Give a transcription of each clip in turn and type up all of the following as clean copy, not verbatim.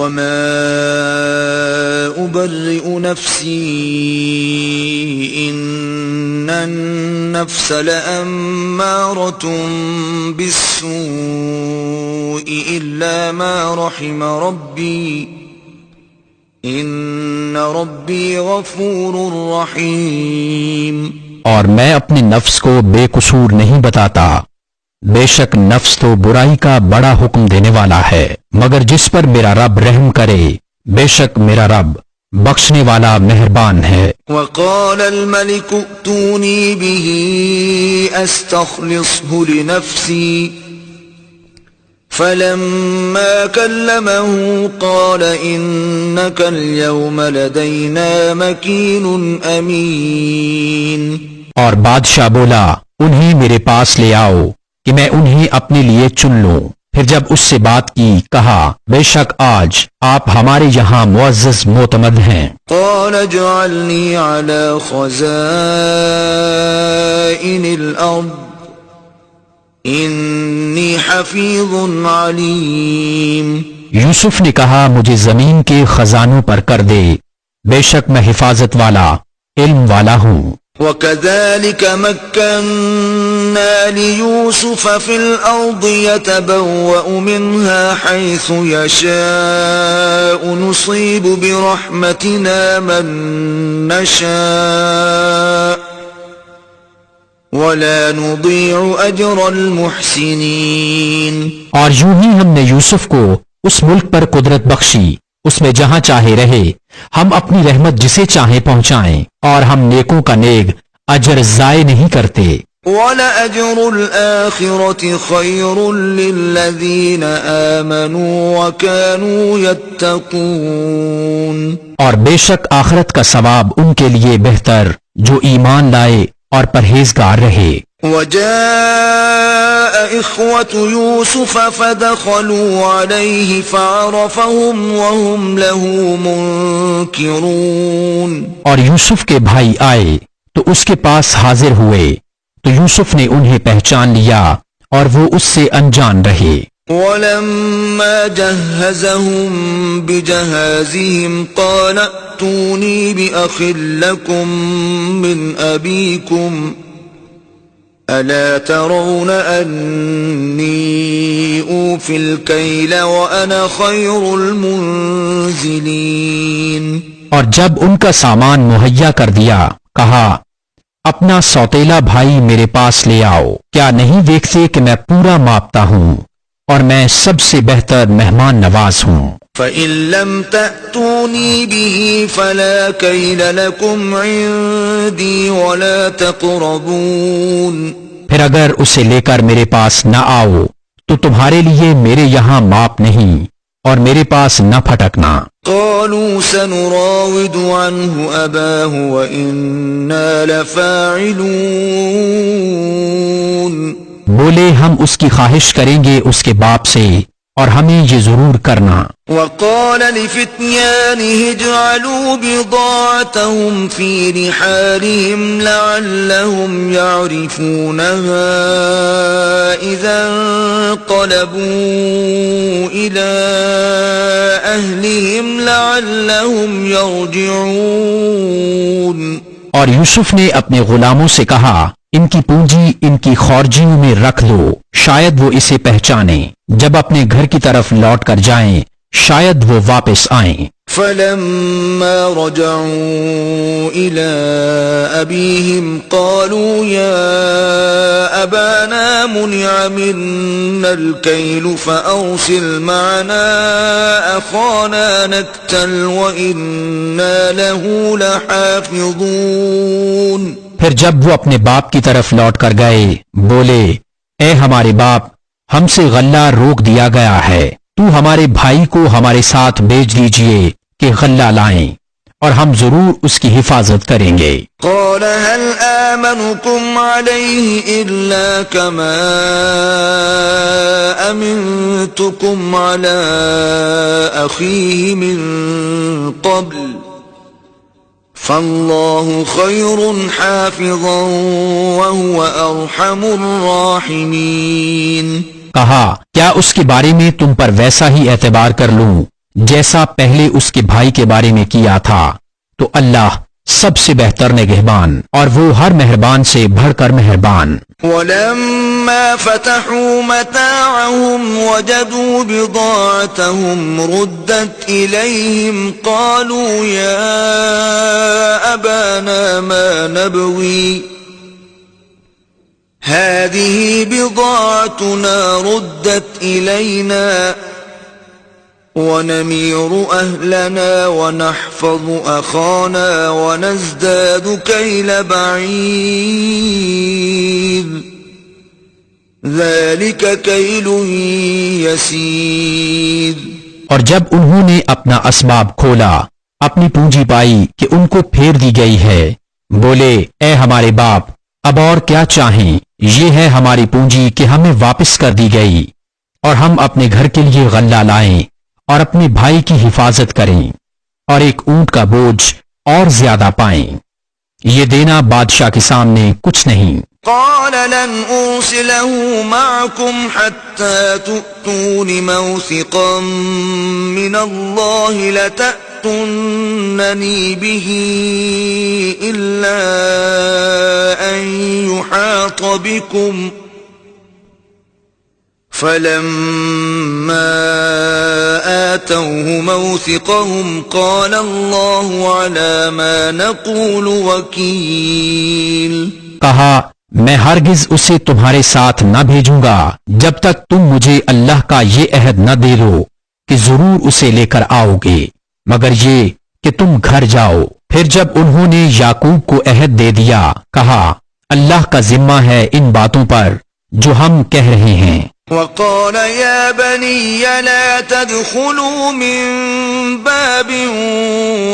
وما أبرئ نفسي إن النفس لأمارة بالسوء إلا ما رحم ربي إن ربي غفور رحيم۔ اور میں اپنے نفس کو بے قصور نہیں بتاتا، بے شک نفس تو برائی کا بڑا حکم دینے والا ہے، مگر جس پر میرا رب رحم کرے، بے شک میرا رب بخشنے والا مہربان ہے۔ وقال الملك ائتوني به استخلصه لنفسي فلما كلمه قال إنك اليوم لدينا مكين أمين۔ اور بادشاہ بولا انہیں میرے پاس لے آؤ کہ میں انہیں اپنے لیے چن لوں۔ پھر جب اس سے بات کی کہا بے شک آج آپ ہمارے یہاں معزز معتمد ہیں۔ قال اجعلني على خزائن الأرض إني حفيظ عليم۔ یوسف نے کہا مجھے زمین کے خزانوں پر کر دے، بے شک میں حفاظت والا علم والا ہوں۔ وكذلك مكنا ليوسف في الأرض يتبوأ منها حيث يشاء نصيب برحمتنا من نشاء ولا نضيع أجر المحسنين۔ اور یوں ہی ہم نے یوسف کو اس ملک پر قدرت بخشی، اس میں جہاں چاہے رہے، ہم اپنی رحمت جسے چاہیں پہنچائیں، اور ہم نیکوں کا نیک اجر ضائع نہیں کرتے۔ وَلَأَجْرُ الْآخِرَةِ خَيْرٌ لِّلَّذِينَ آمَنُوا وَكَانُوا يَتَّقُونَ۔ اور بے شک آخرت کا ثواب ان کے لیے بہتر جو ایمان لائے اور پرہیزگار رہے۔ وجاء إخوة يوسف فدخلوا عليه فعرفهم وهم له منكرون۔ اور یوسف کے بھائی آئے تو اس کے پاس حاضر ہوئے تو یوسف نے انہیں پہچان لیا اور وہ اس سے انجان رہے۔ ولما جهزهم بجهازهم قال ائتوني بأخ لكم من أبيكم ألا ترون أني أوفي الكيل وأنا خير المنزلين۔ اور جب ان کا سامان مہیا کر دیا کہا اپنا سوتیلا بھائی میرے پاس لے آؤ، کیا نہیں دیکھتے کہ میں پورا ماپتا ہوں اور میں سب سے بہتر مہمان نواز ہوں۔ فَإِن لَّمْ تَأْتُونِي بِهِ فَلَا كَيْلَ لَكُمْ عِندِي وَلَا تَقْرَبُونَ۔ پھر اگر اسے لے کر میرے پاس نہ آؤ تو تمہارے لیے میرے یہاں ماپ نہیں اور میرے پاس نہ پھٹکنا۔ قالوا سنراود عنه أباه وإنا لفاعلون۔ بولے ہم اس کی خواہش کریں گے اس کے باپ سے اور ہمیں یہ ضرور کرنا۔ وقال لفتيانه اجعلوا بضاعتهم في رحالهم لعلهم يعرفونها إذا انقلبوا إلى أهلهم لعلهم يرجعون۔ اور یوسف نے اپنے غلاموں سے کہا ان کی پونجی ان کی خورجیوں میں رکھ دو، شاید وہ اسے پہچانیں، جب اپنے گھر کی طرف لوٹ کر جائیں شاید وہ واپس آئیں۔ فلما رجعوا إلى أبيهم قالوا يا أبانا منع منا الكيل فأرسل معنا أخانا نكتل وإنا له لحافظون۔ پھر جب وہ اپنے باپ کی طرف لوٹ کر گئے بولے اے ہمارے باپ، ہم سے غلہ روک دیا گیا ہے، تو ہمارے بھائی کو ہمارے ساتھ بھیج دیجئے کہ غلہ لائیں اور ہم ضرور اس کی حفاظت کریں گے۔ قال هل آمنكم عليه إلا كما أمنتكم على أخيه من قبل فالله خير حافظا وهو أرحم الراحمين۔ کہا کیا اس کے بارے میں تم پر ویسا ہی اعتبار کر لوں جیسا پہلے اس کے بھائی کے بارے میں کیا تھا، تو اللہ سب سے بہتر نگہبان اور وہ ہر مہربان سے بڑھ کر مہربان۔ وَلَمَّا فَتَحُوا مَتَاعَهُمْ وَجَدُوا بِضَاعَتَهُمْ رُدَّتْ إِلَيْهِمْ قَالُوا يَا أَبَانَا مَا نَبْغِي هَذِهِ بِضَاعَتُنَا رُدَّتْ إِلَيْنَا وَنَمِيرُ أَهْلَنَا وَنَحْفَظُ أَخَانَا وَنَزْدَادُ كَيْلَ بَعِيرٍ ذَلِكَ كَيْلٌ يَسِيرٌ۔ اور جب انہوں نے اپنا اسباب کھولا، اپنی پونجی پائی کہ ان کو پھیر دی گئی ہے، بولے اے ہمارے باپ، اب اور کیا چاہیں؟ یہ ہے ہماری پونجی کہ ہمیں واپس کر دی گئی، اور ہم اپنے گھر کے لیے غلہ لائیں اور اپنے بھائی کی حفاظت کریں اور ایک اونٹ کا بوجھ اور زیادہ پائیں۔ یہ دینا بادشاہ کے سامنے کچھ نہیں۔ قال لن أرسله معكم حتى تؤتون موثقا من الله لتأتونني به إلا أن يحاط بكم فلما آتوه موثقهم قال الله على ما نقول وكيل۔ کہا میں ہرگز اسے تمہارے ساتھ نہ بھیجوں گا جب تک تم مجھے اللہ کا یہ عہد نہ دے دو کہ ضرور اسے لے کر آؤ گے، مگر یہ کہ تم گھر جاؤ۔ پھر جب انہوں نے یعقوب کو عہد دے دیا، کہا اللہ کا ذمہ ہے ان باتوں پر جو ہم کہہ رہے ہیں۔ وقال يا بني لا تدخلوا من باب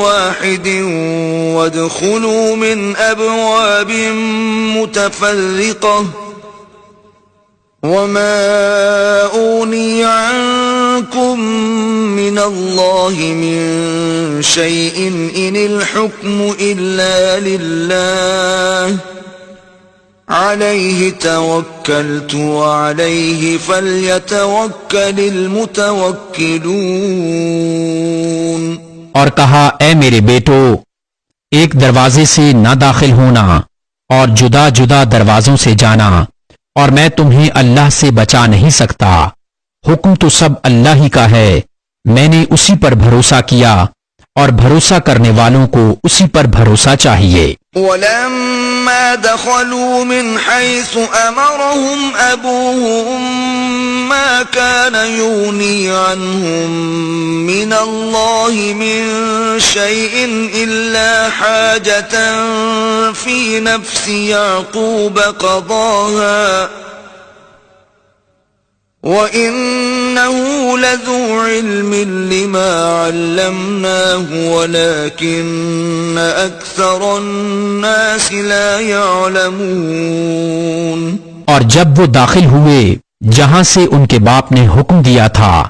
واحد وادخلوا من أبواب متفرقة وما أغني عنكم من الله من شيء إن الحكم إلا لله عليه توكلت وعليه فليتوكل المتوكلون۔ اور کہا اے میرے بیٹو، ایک دروازے سے نہ داخل ہونا اور جدا جدا دروازوں سے جانا، اور میں تمہیں اللہ سے بچا نہیں سکتا، حکم تو سب اللہ ہی کا ہے، میں نے اسی پر بھروسہ کیا اور بھروسہ کرنے والوں کو اسی پر بھروسہ چاہیے۔ وَلَمَّا دَخَلُوا مِنْ حَيْثُ أَمَرَهُمْ أَبُوهُمْ مَا كَانَ يُغْنِي عَنْهُمْ مِنَ اللَّهِ مِنْ شَيْءٍ إِلَّا حَاجَةً فِي نَفْسِ يَعْقُوبَ قَضَاهَا وَإِنَّهُ لَذُو عِلْمٍ لِمَا عَلَّمْنَاهُ وَلَكِنَّ أَكْثَرَ النَّاسِ لَا يَعْلَمُونَ۔ اور جب وہ داخل ہوئے جہاں سے ان کے باپ نے حکم دیا تھا،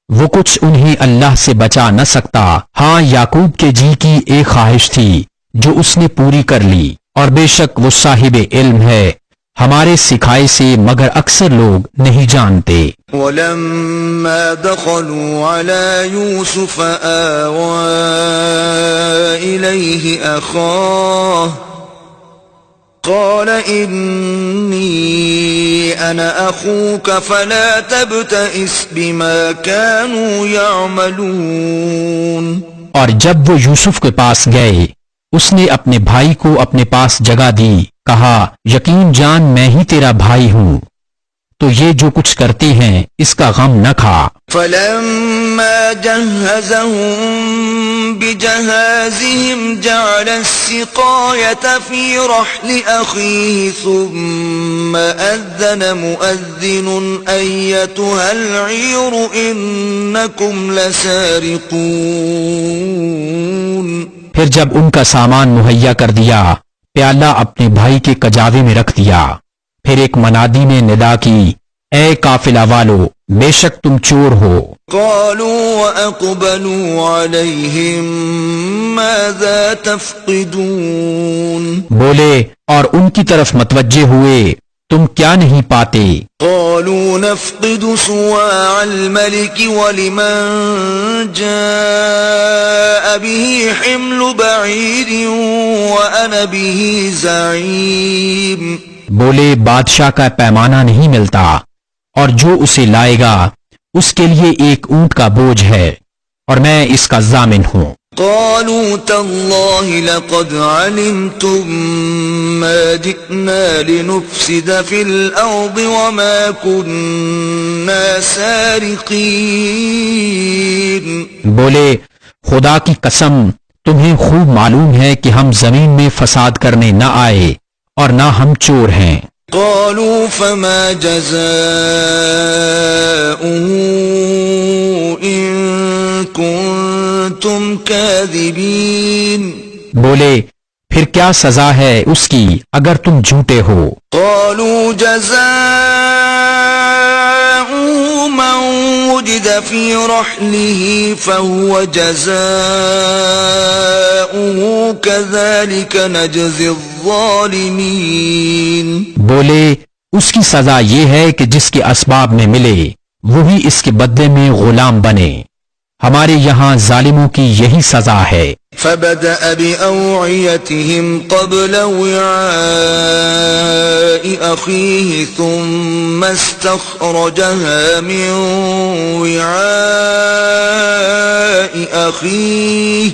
وہ کچھ انہیں اللہ سے بچا نہ سکتا، ہاں یعقوب کے جی کی ایک خواہش تھی جو اس نے پوری کر لی، اور بے شک وہ صاحب علم ہے ہمارے سکھائے سے، مگر اکثر لوگ نہیں جانتے۔ وَلَمَّا دَخَلُوا عَلَى يُوسُفَ آوَى إِلَيْهِ أَخَاهُ قَالَ إِنِّي أَنَا أَخُوكَ فَلَا تَبْتَئِسْ بِمَا كَانُوا يَعْمَلُونَ۔ اور جب وہ یوسف کے پاس گئے، اس نے اپنے بھائی کو اپنے پاس جگہ دی، کہا یقین جان میں ہی تیرا بھائی ہوں، تو یہ جو کچھ کرتے ہیں اس کا غم نہ کھا۔ فَلَمَّا جَهَّزَهُم بِجَهَازِهِمْ جَعَلَ السِّقَايَةَ فِي رَحْلِ أَخِيهِ ثُمَّ أَذَّنَ مُؤَذِّنٌ أَيَّتُهَا الْعِيرُ إِنَّكُمْ لَسَارِقُونَ۔ پھر جب ان کا سامان مہیا کر دیا، پیالہ اپنے بھائی کے کجاوے میں رکھ دیا، پھر ایک منادی نے ندا کی اے قافلہ والو، بے شک تم چور ہو۔ قالوا وأقبلوا عليهم ماذا تفقدون۔ بولے اور ان کی طرف متوجہ ہوئے تم کیا نہیں پاتے؟ قالوا نفقد صواع الملك ولمن جاء به حمل بعير وأنا به زعيم. بولے بادشاہ کا پیمانہ نہیں ملتا اور جو اسے لائے گا اس کے لیے ایک اونٹ کا بوجھ ہے اور میں اس کا ضامن ہوں. قالوا تالله لقد علمتم ما جئنا لنفسد في الأرض وما كنا سارقين. بولے خدا کی قسم تمہیں خوب معلوم ہے کہ ہم زمین میں فساد کرنے نہ آئے اور نہ ہم چور ہیں. قالوا فما جزاؤه إن كنتم كاذبين. بولے پھر کیا سزا ہے اس کی اگر تم جھوٹے ہو؟ قالوا جزاؤه من وجد في رحله فهو جزاؤه كذلك نجزي الظالمين. بولے اس کی سزا یہ ہے کہ جس کے اسباب میں ملے وہی اس کے بدلے میں غلام بنے. ہمارے یہاں ظالموں کی یہی سزا ہے. فبدأ بأوعيتهم قبل وعاء أخيه ثم استخرجها من وعاء أخيه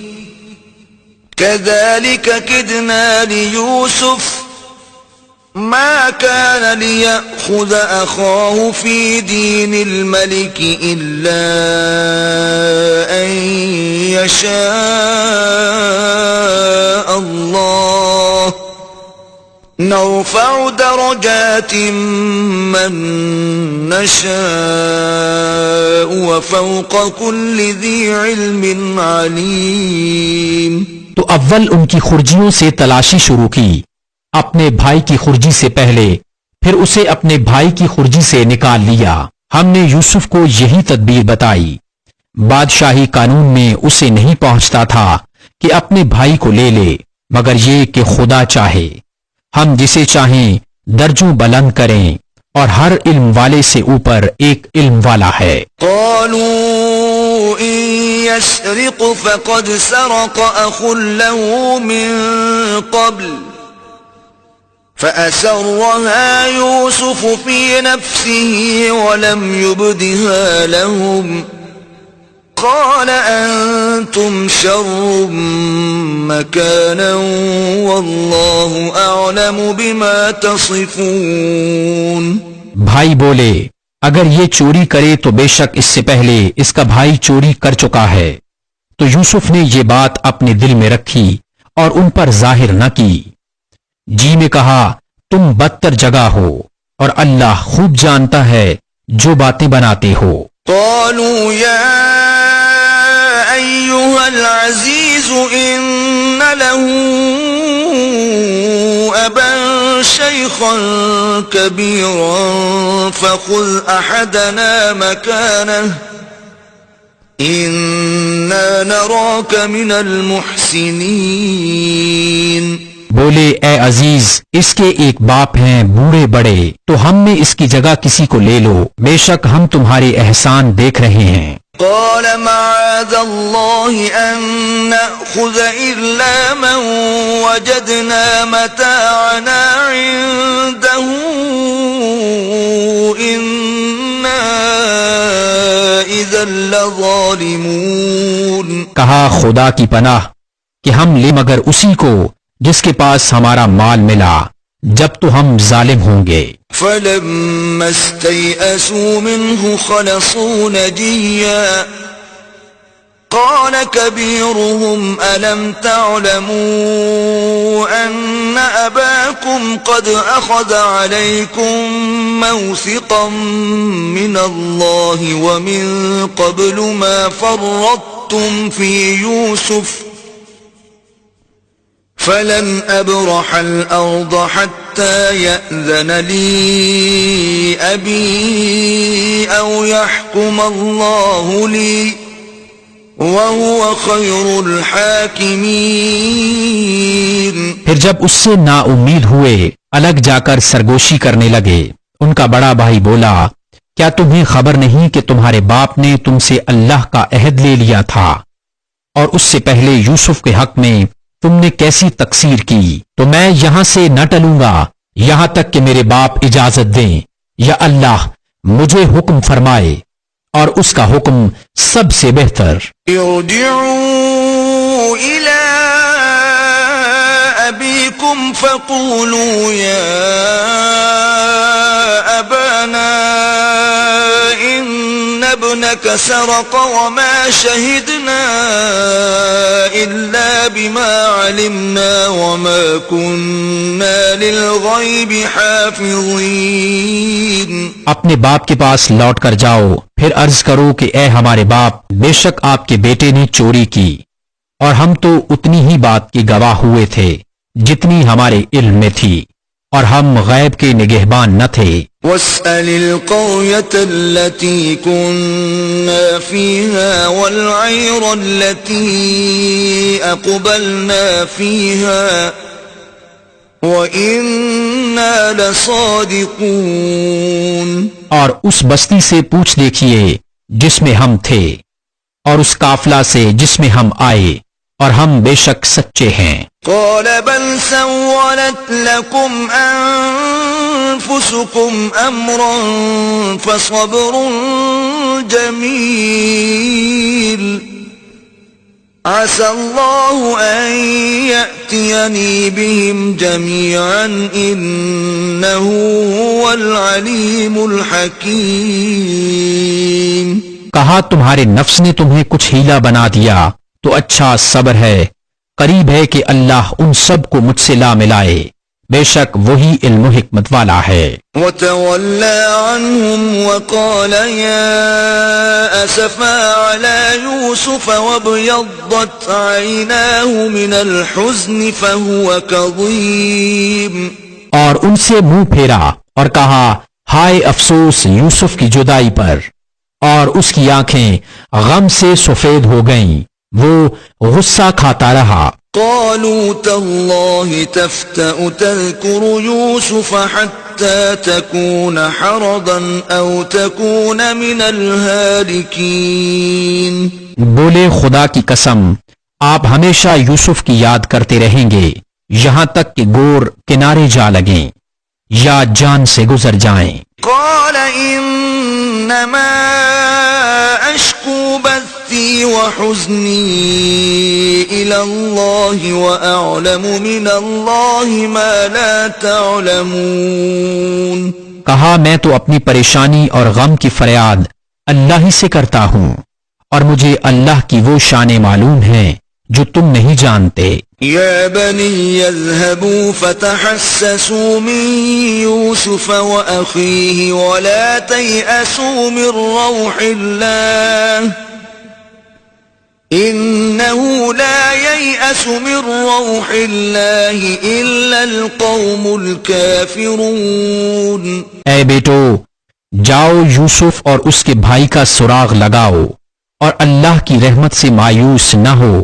كذلك كدنا ليوسف ما كان ليأخذ أخاه في دين الملك إلا أن يشاء الله نرفع درجات من نشاء وفوق كل ذي علم عليم. تو اول ان کی خرجیوں سے تلاشی شروع کی اپنے بھائی کی خرجی سے پہلے، پھر اسے اپنے بھائی کی خرجی سے نکال لیا. ہم نے یوسف کو یہی تدبیر بتائی. بادشاہی قانون میں اسے نہیں پہنچتا تھا کہ اپنے بھائی کو لے لے مگر یہ کہ خدا چاہے. ہم جسے چاہیں درجوں بلند کریں اور ہر علم والے سے اوپر ایک علم والا ہے. قالوا إن يسرق فقد سرق أخ له من قبل فأسرها يوسف في نفسه ولم يبدها لهم قال أنتم شر مكانا والله أعلم بما تصفون. بھائی بولے اگر یہ چوری کرے تو بے شک اس سے پہلے اس کا بھائی چوری کر چکا ہے. تو یوسف نے یہ بات اپنے دل میں رکھی اور ان پر ظاہر نہ کی. جی میں کہا تم بدتر جگہ ہو اور اللہ خوب جانتا ہے جو باتیں بناتے ہو. قالوا يا أيها العزيز إن له أبا شيخا كبيرا فخذ أحدنا مكانه إنا نراك من المحسنين. بولے اے عزیز اس کے ایک باپ ہیں بوڑھے بڑے تو ہم میں اس کی جگہ کسی کو لے لو بے شک ہم تمہارے احسان دیکھ رہے ہیں. قال معاذ الله أن نأخذ إلا من وجدنا متاعنا عنده إنا إذا لظالمون. کہا خدا کی پناہ کہ ہم لے مگر اسی کو جس کے پاس ہمارا مال ملا جب تو ہم ظالم ہوں گے. فلما استيئسوا منه خلصوا نجيا قال كبيرهم ألم تعلموا أن أباكم قد أخذ عليكم موثقا من الله ومن قبل ما فرطتم في يوسف فلن أبرح الأرض حتى يأذن لي أبي أو يحكم الله لي وهو خير الحاكمين. پھر جب اس سے نا امید ہوئے الگ جا کر سرگوشی کرنے لگے۔ ان کا بڑا بھائی بولا، کیا تمہیں خبر نہیں کہ تمہارے باپ نے تم سے اللہ کا عہد لے لیا تھا اور اس سے پہلے یوسف کے حق میں تم نے کیسی تقصیر کی؟ تو میں یہاں سے نہ ٹلوں گا یہاں تک کہ میرے باپ اجازت دیں یا اللہ مجھے حکم فرمائے، اور اس کا حکم سب سے بہتر۔ ارجعوا إلى أبيكم فقولوا يا أبانا إن ابنك سرق وما شهدنا إلا بما علمنا وما كنا للغيب حافظين۔ اپنے باپ کے پاس لوٹ کر جاؤ، پھر عرض کرو کہ اے ہمارے باپ، بے شک آپ کے بیٹے نے چوری کی اور ہم تو اتنی ہی بات کے گواہ ہوئے تھے جتنی ہمارے علم میں تھی، اور ہم غیب کے نگہبان نہ تھے۔ واسأل القرية التي كنا فيها والعير التي أقبلنا فيها وإنا لصادقون۔ اور اس بستی سے پوچھ دیکھیے جس میں ہم تھے، اور اس قافلہ سے جس میں ہم آئے، اور ہم بے شک سچے ہیں۔ قال بل سولت لكم أنفسكم أمرا فصبر جميل عسى الله أن يأتيني بهم جميعا إنه هو العليم الحكيم۔ کہا تمہارے نفس نے تمہیں کچھ ہیلا بنا دیا تو اچھا صبر ہے، قریب ہے کہ اللہ ان سب کو مجھ سے لا ملائے، بے شک وہی علم و حکمت والا ہے۔ وتولى عنهم وقال يا أسفا على يوسف وابيضت عيناه من الحزن فهو كظيم۔ اور ان سے منہ پھیرا اور کہا، ہائے افسوس یوسف کی جدائی پر، اور اس کی آنکھیں غم سے سفید ہو گئیں، وہ غصہ کھاتا رہا۔ قالوا تالله تفتأ تذكر يوسف حتى تكون حرضا أو تكون من الهالكين۔ بولے خدا کی قسم، آپ ہمیشہ یوسف کی یاد کرتے رہیں گے یہاں تک کہ گور کنارے جا لگیں یا جان سے گزر جائیں۔ قال انما اشكو بثي وحزني الى الله واعلم من الله ما لا تعلمون۔ کہا میں تو اپنی پریشانی اور غم کی فریاد اللہ ہی سے کرتا ہوں، اور مجھے اللہ کی وہ شانیں معلوم ہیں جو تم نہیں جانتے۔ يا بني اذهبوا فتحسسوا من يوسف وأخيه ولا تيأسوا من روح الله إنه لا ييأس من روح الله إلا القوم الكافرون۔ اے بیٹو، جاؤ یوسف اور اس کے بھائی کا سراغ لگاؤ اور اللہ کی رحمت سے مایوس نہ ہو،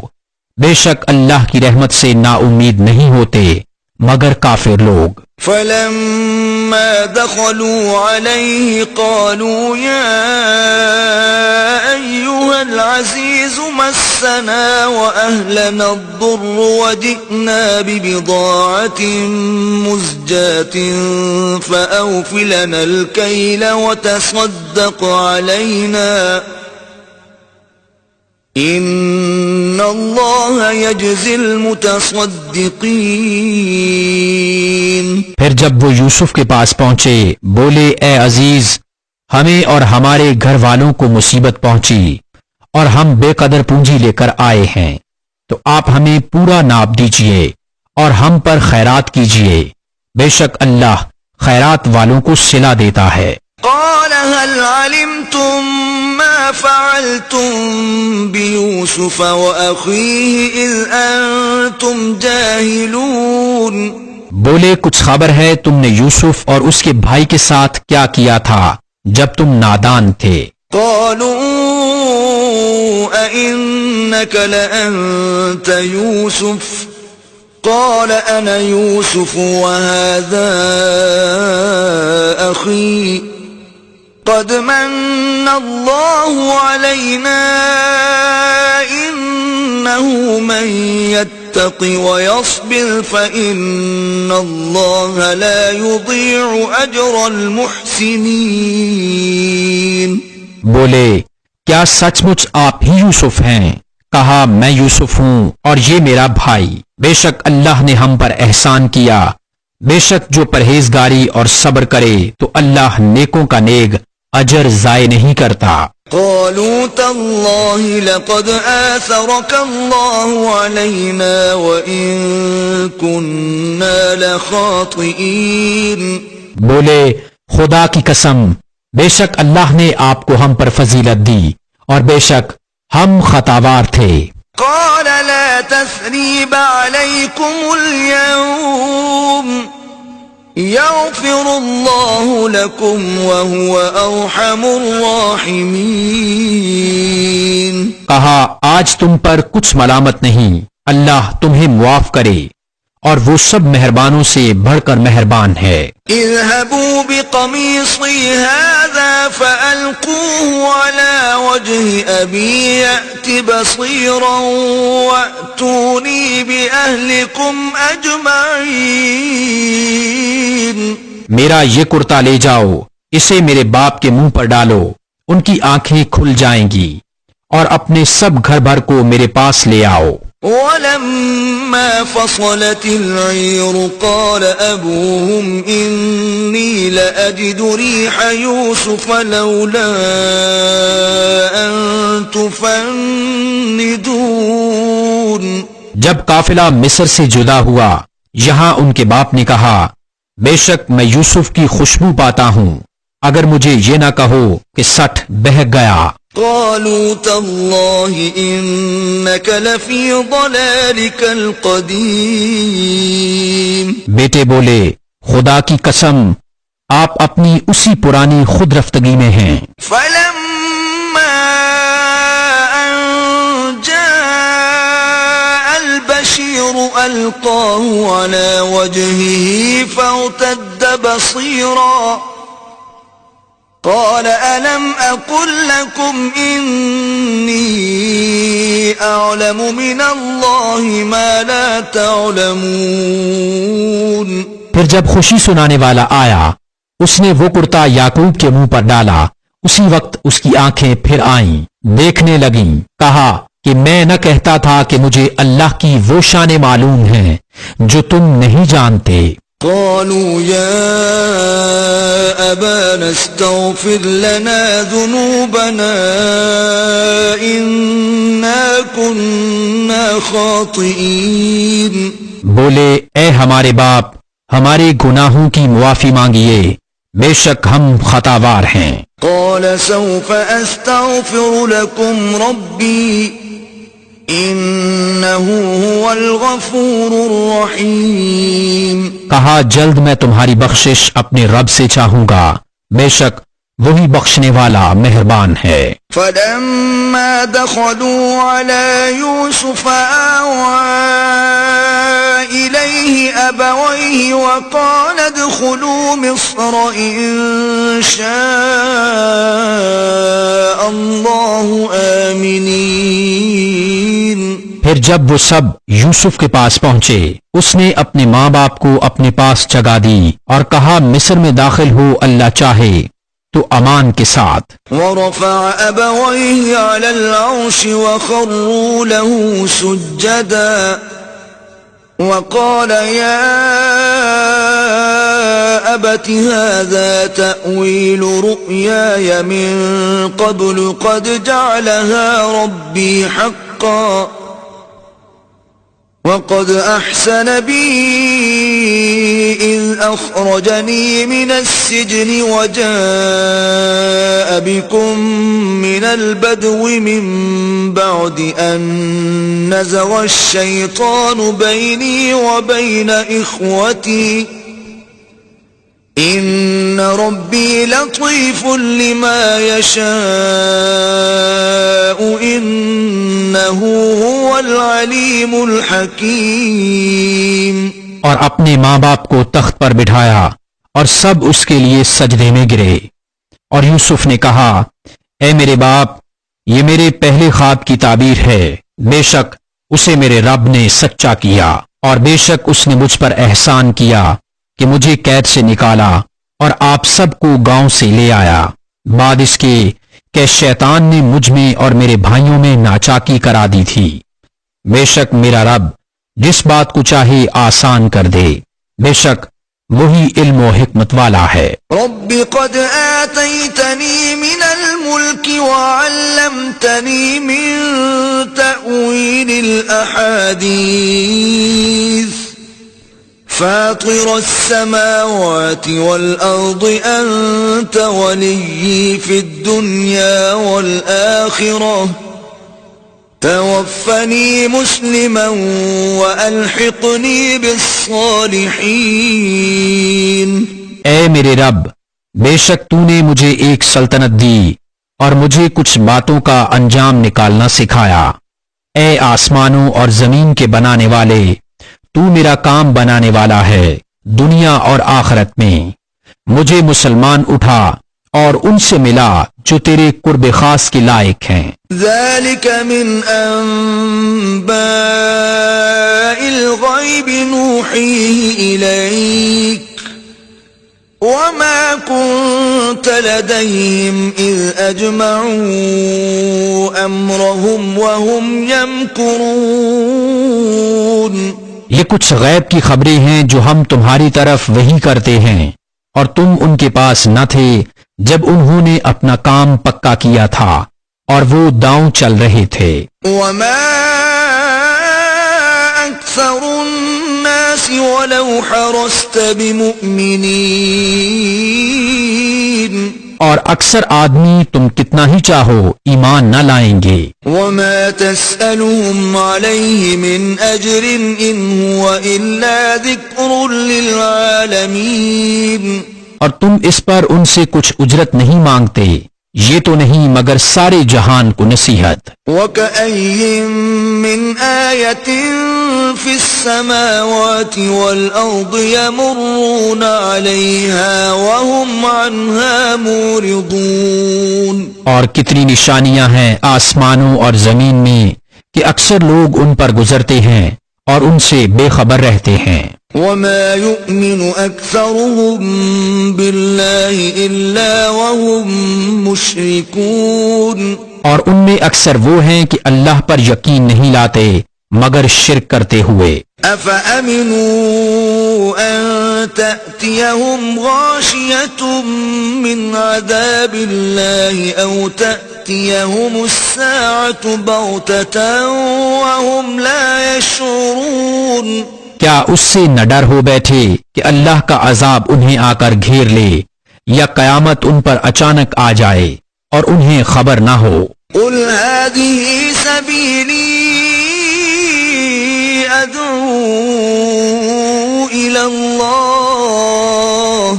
بے شک اللہ کی رحمت سے نا امید نہیں ہوتے مگر کافر لوگ۔ فلما دخلوا عليه قالوا يا أيها العزيز مسنا وأهلنا الضر وجئنا ببضاعة مزجاة فأوف لنا الكيل وتصدق علينا ان اللہ یجزی المتصدقین۔ پھر جب وہ یوسف کے پاس پہنچے بولے، اے عزیز، ہمیں اور ہمارے گھر والوں کو مصیبت پہنچی اور ہم بے قدر پونجی لے کر آئے ہیں، تو آپ ہمیں پورا ناپ دیجئے اور ہم پر خیرات کیجئے، بے شک اللہ خیرات والوں کو صلہ دیتا ہے۔ قال هل علمتم ما فعلتم بيوسف وأخيه إذ أنتم جاهلون؟ بولے کچھ خبر ہے تم نے یوسف اور اس کے بھائی کے ساتھ کیا کیا تھا جب تم نادان تھے؟ قالوا أئنك لأنت يوسف قال أنا يوسف وهذا أخي قد من الله علينا إنه من يتق ويصبر فإن الله لا يضيع أجر المحسنين. بولے کیا سچ مچ آپ ہی یوسف ہیں؟ کہا میں یوسف ہوں اور یہ میرا بھائی. بے شک اللہ نے ہم پر احسان کیا. بے شک جو پرہیزگاری اور صبر کرے تو اللہ نیکوں کا نیک اجر ضائع نہیں کرتا. قالوا تالله لقد آثرك الله علينا وإن كنا لخاطئين. بولے خدا کی قسم بے شک اللہ نے آپ کو ہم پر فضیلت دی اور بے شک ہم خطاوار تھے. قال لا تثريب عليكم اليوم يغفر الله لكم وهو أرحم الراحمين. کہا آج تم پر کچھ ملامت نہیں، اللہ تمہیں معاف کرے اور وہ سب مہربانوں سے بڑھ کر مہربان ہے. اذهبوا بقميصي هذا فألقوه على وجه أبي يأت بصيرا وأتوني بأهلكم أجمعين. میرا یہ کرتا لے جاؤ، اسے میرے باپ کے منہ پر ڈالو، ان کی آنکھیں کھل جائیں گی اور اپنے سب گھر بھر کو میرے پاس لے آؤ. ولما فصلت العير قال أبوهم إني لأجد ريح يوسف لولا أن تفندون. جب قافلہ مصر سے جدا ہوا یہاں ان کے باپ نے کہا بے شک میں یوسف کی خوشبو پاتا ہوں، اگر مجھے یہ نہ کہو کہ سٹھ بہک گیا. قالوا تالله إنك لفي ضلالك القديم. بیٹے بولے خدا کی قسم آپ اپنی اسی پرانی خود رفتگی میں ہیں. فلما أن جاء البشير ألقاه على وجهه فارتد بصيرا قال ألم أقل لكم إني أعلم من الله ما لا تعلمون. پھر جب خوشی سنانے والا آیا اس نے وہ کرتا یعقوب کے منہ پر ڈالا، اسی وقت اس کی آنکھیں پھر آئیں، دیکھنے لگیں. کہا کہ میں نہ کہتا تھا کہ مجھے اللہ کی وہ شانیں معلوم ہیں جو تم نہیں جانتے. قالوا يا أبانا استغفر لنا ذنوبنا إنا كنا خاطئين. بولے اے ہمارے باپ ہمارے گناہوں کی معافی مانگیے، بے شک ہم خطاوار ہیں. قال سوف أستغفر لكم ربي إنه هو الغفور الرحيم. کہا جلد میں تمہاری بخشش اپنے رب سے چاہوں گا، بے شک وہی بخشنے والا مہربان ہے. فلما دخلوا على يوسف آوى إليه أبويه وقال ادخلوا مصر إن شاء الله آمنين. پھر جب وہ سب یوسف کے پاس پہنچے اس نے اپنے ماں باپ کو اپنے پاس جگہ دی اور کہا مصر میں داخل ہو اللہ چاہے تو امان کے ساتھ. ورفع أبويه على العرش وخروا له سجدا وقال يا أبت هذا تأويل رؤياي من قبل قد جعلها ربي حقا وقد أحسن بي إذ أخرجني من السجن وجاء بكم من البدو من بعد أن نزغ الشيطان بيني وبين إخوتي إن ربي لطيف لما يشاء إنه هو العليم الحكيم. اور اپنے ماں باپ کو تخت پر بٹھایا اور سب اس کے لیے سجدے میں گرے. اور یوسف نے کہا اے میرے باپ یہ میرے پہلے خواب کی تعبیر ہے. بے شک اسے میرے رب نے سچا کیا اور بے شک اس نے مجھ پر احسان کیا کہ مجھے قید سے نکالا اور آپ سب کو گاؤں سے لے آیا بعد اس کے کہ شیطان نے مجھ میں اور میرے بھائیوں میں ناچاکی کرا دی تھی. بے شک میرا رب جس بات کو چاہے آسان کر دے. بے شک وہی علم و حکمت والا ہے. رب قد آتيتني من الملك وعلمتني من تأويل الأحاديث فاطر السماوات والأرض أنت ولي في الدنيا والآخرة توفني مسلما وألحقني بالصالحين. اے میرے رب بے شک تو نے مجھے ایک سلطنت دی اور مجھے کچھ باتوں کا انجام نکالنا سکھایا. اے آسمانوں اور زمین کے بنانے والے تو میرا کام بنانے والا ہے دنیا اور آخرت میں. مجھے مسلمان اٹھا اور ان سے ملا جو تیرے قرب خاص کے لائق ہیں. ذلك من أنباء الغيب نوحيه إليك وما كنت لديهم إذ أجمعوا أمرهم وهم يمكرون. یہ کچھ غیب کی خبریں ہیں جو ہم تمہاری طرف وحی کرتے ہیں اور تم ان کے پاس نہ تھے جب انہوں نے اپنا کام پکا کیا تھا اور وہ داؤں چل رہے تھے. وما أكثر الناس ولو حرصت بمؤمنين. اور اکثر آدمی تم کتنا ہی چاہو ایمان نہ لائیں گے. وما تسألهم عليه من أجر إن هو إلا ذكر للعالمين. اور تم اس پر ان سے کچھ اجرت نہیں مانگتے یہ تو نہیں مگر سارے جہان کو نصیحت. وكأي من آية في السماوات والأرض يمرون عليها وهم عنها معرضون. اور کتنی نشانیاں ہیں آسمانوں اور زمین میں کہ اکثر لوگ ان پر گزرتے ہیں اور ان سے بے خبر رہتے ہیں. وما يؤمن أكثرهم بالله إلا وهم مشركون. اور ان میں اکثر وہ ہیں کہ اللہ پر یقین نہیں لاتے مگر شرک کرتے ہوئے. أفأمنوا أن تأتيهم غاشية من عذاب الله أو تأتيهم الساعة بغتة وهم لا يشعرون. کیا اس سے نہ ڈر ہو بیٹھے کہ اللہ کا عذاب انہیں آ کر گھیر لے یا قیامت ان پر اچانک آ جائے اور انہیں خبر نہ ہو. قل هذه سبيلي أدعو إلى الله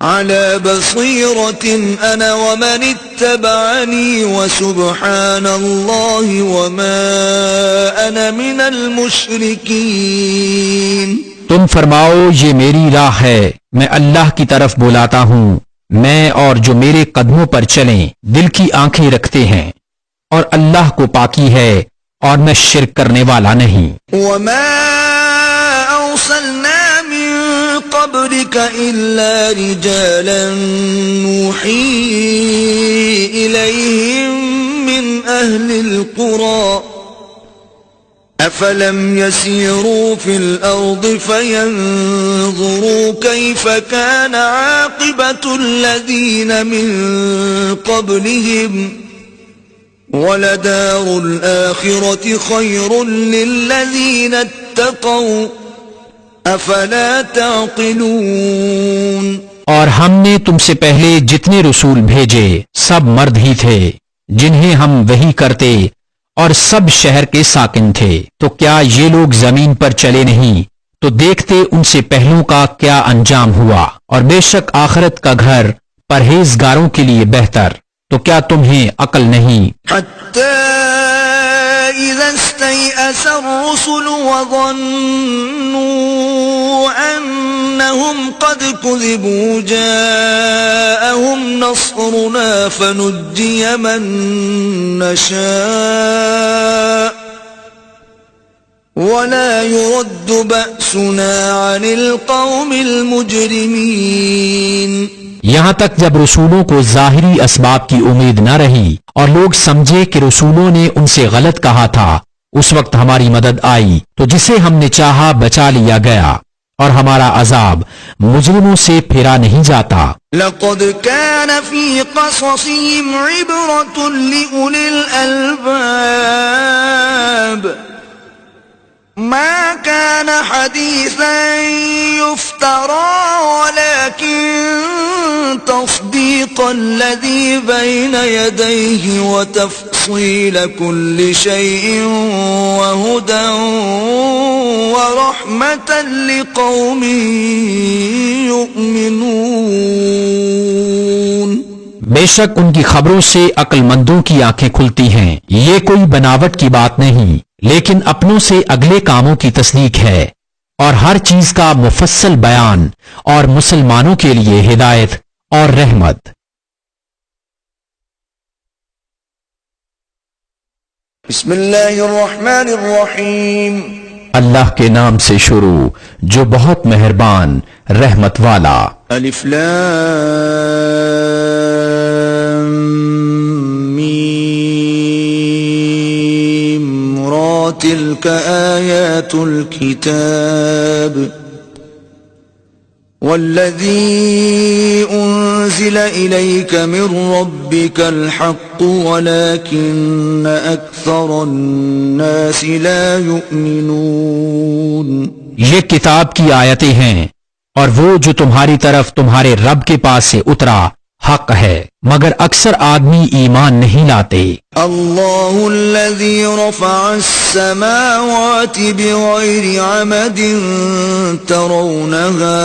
على بصيرة أنا ومن اتبعني وسبحان الله وما أنا من المشركين. تم فرماؤ یہ میری راہ ہے میں اللہ کی طرف بلاتا ہوں میں اور جو میرے قدموں پر چلیں دل کی آنکھیں رکھتے ہیں اور اللہ کو پاکی ہے اور میں شرک کرنے والا نہیں. وما أرسلنا من قبلك إلا رجالا نوحي إليهم من أهل القرى أفلم يسيروا في الأرض فينظروا كيف كان عاقبة الذين من قبلهم ولدار الآخرة خير للذين اتقوا أفلا تعقلون. اور ہم نے تم سے پہلے جتنے رسول بھیجے سب مرد ہی تھے جنہیں ہم وحی کرتے اور سب شہر کے ساکن تھے تو کیا یہ لوگ زمین پر چلے نہیں تو دیکھتے ان سے پہلوں کا کیا انجام ہوا، اور بے شک آخرت کا گھر پرہیزگاروں کے لیے بہتر، تو کیا تمہیں عقل نہیں؟ حتى إذا استيأس الرسل وظنوا أنهم قد كذبوا جاءهم نصرنا فنجي من نشاء ولا يرد بأسنا عن القوم المجرمين. یہاں تک جب رسولوں کو ظاہری اسباب کی امید نہ رہی اور لوگ سمجھے کہ رسولوں نے ان سے غلط کہا تھا، اس وقت ہماری مدد آئی تو جسے ہم نے چاہا بچا لیا گیا، اور ہمارا عذاب مجرموں سے پھیرا نہیں جاتا. لقد كان في قصصهم عبرة لأولي الألباب ما كان حديثا يفترى ولكن تصديق الذي بين يديه وتفصيل كل شيء وهدى ورحمة لقوم يؤمنون. بے شک ان کی خبروں سے عقل مندوں کی آنکھیں کھلتی ہیں. یہ کوئی بناوٹ کی بات نہیں، لیکن اپنوں سے اگلے کاموں کی تصدیق ہے، اور ہر چیز کا مفصل بیان، اور مسلمانوں کے لیے ہدایت اور رحمت. بسم اللہ الرحمن الرحیم. اللہ کے نام سے شروع جو بہت مہربان رحمت والا. الف لام میم را تلک آیات الكتاب والذی انزل الیک من ربک الحق ولكن اکثر الناس لا یؤمنون. یہ کتاب کی آیتیں ہیں، اور وہ جو تمہاری طرف تمہارے رب کے پاس سے اترا حق ہے، مگر اکثر آدمی ایمان نہیں لاتے. اللہ الذی رفع السماوات بغیر عمد ترونها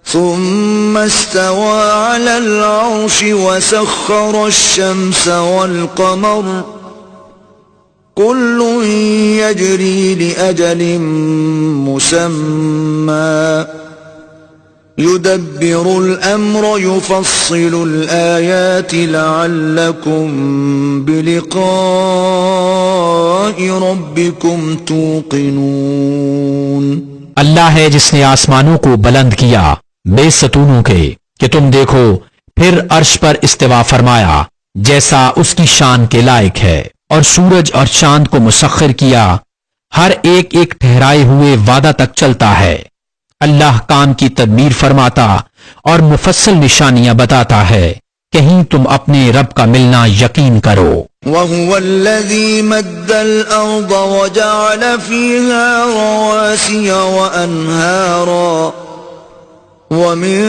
ثم استوى على العرش وسخر الشمس والقمر كل يجري لأجل مسمى يدبر الأمر يفصل الآيات لعلكم بلقاء ربكم توقنون. اللہ ہے جس نے آسمانوں کو بلند کیا بے ستونوں کے کہ تم دیکھو، پھر عرش پر استوا فرمایا جیسا اس کی شان کے لائق ہے، اور سورج اور چاند کو مسخر کیا، ہر ایک ایک ٹھہرائے ہوئے وعدہ تک چلتا ہے. اللہ کام کی تدبیر فرماتا اور مفصل نشانیاں بتاتا ہے، کہیں تم اپنے رب کا ملنا یقین کرو. وهو الذي مد الأرض وجعل فيها رواسي وأنهارا ومن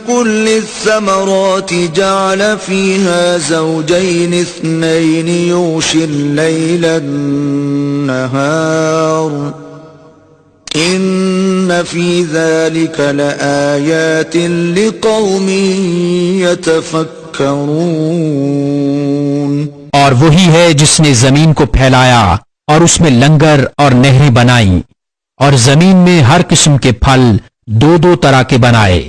كل الثمرات جعل فيها زوجين اثنين يغشي الليل النهار إن في ذلك لآيات لقوم يتفكرون. اور وہی ہے جس نے زمین کو پھیلایا اور اس میں لنگر اور نہریں بنائیں، اور زمین میں ہر قسم کے پھل دو دو طرح کے بنائے،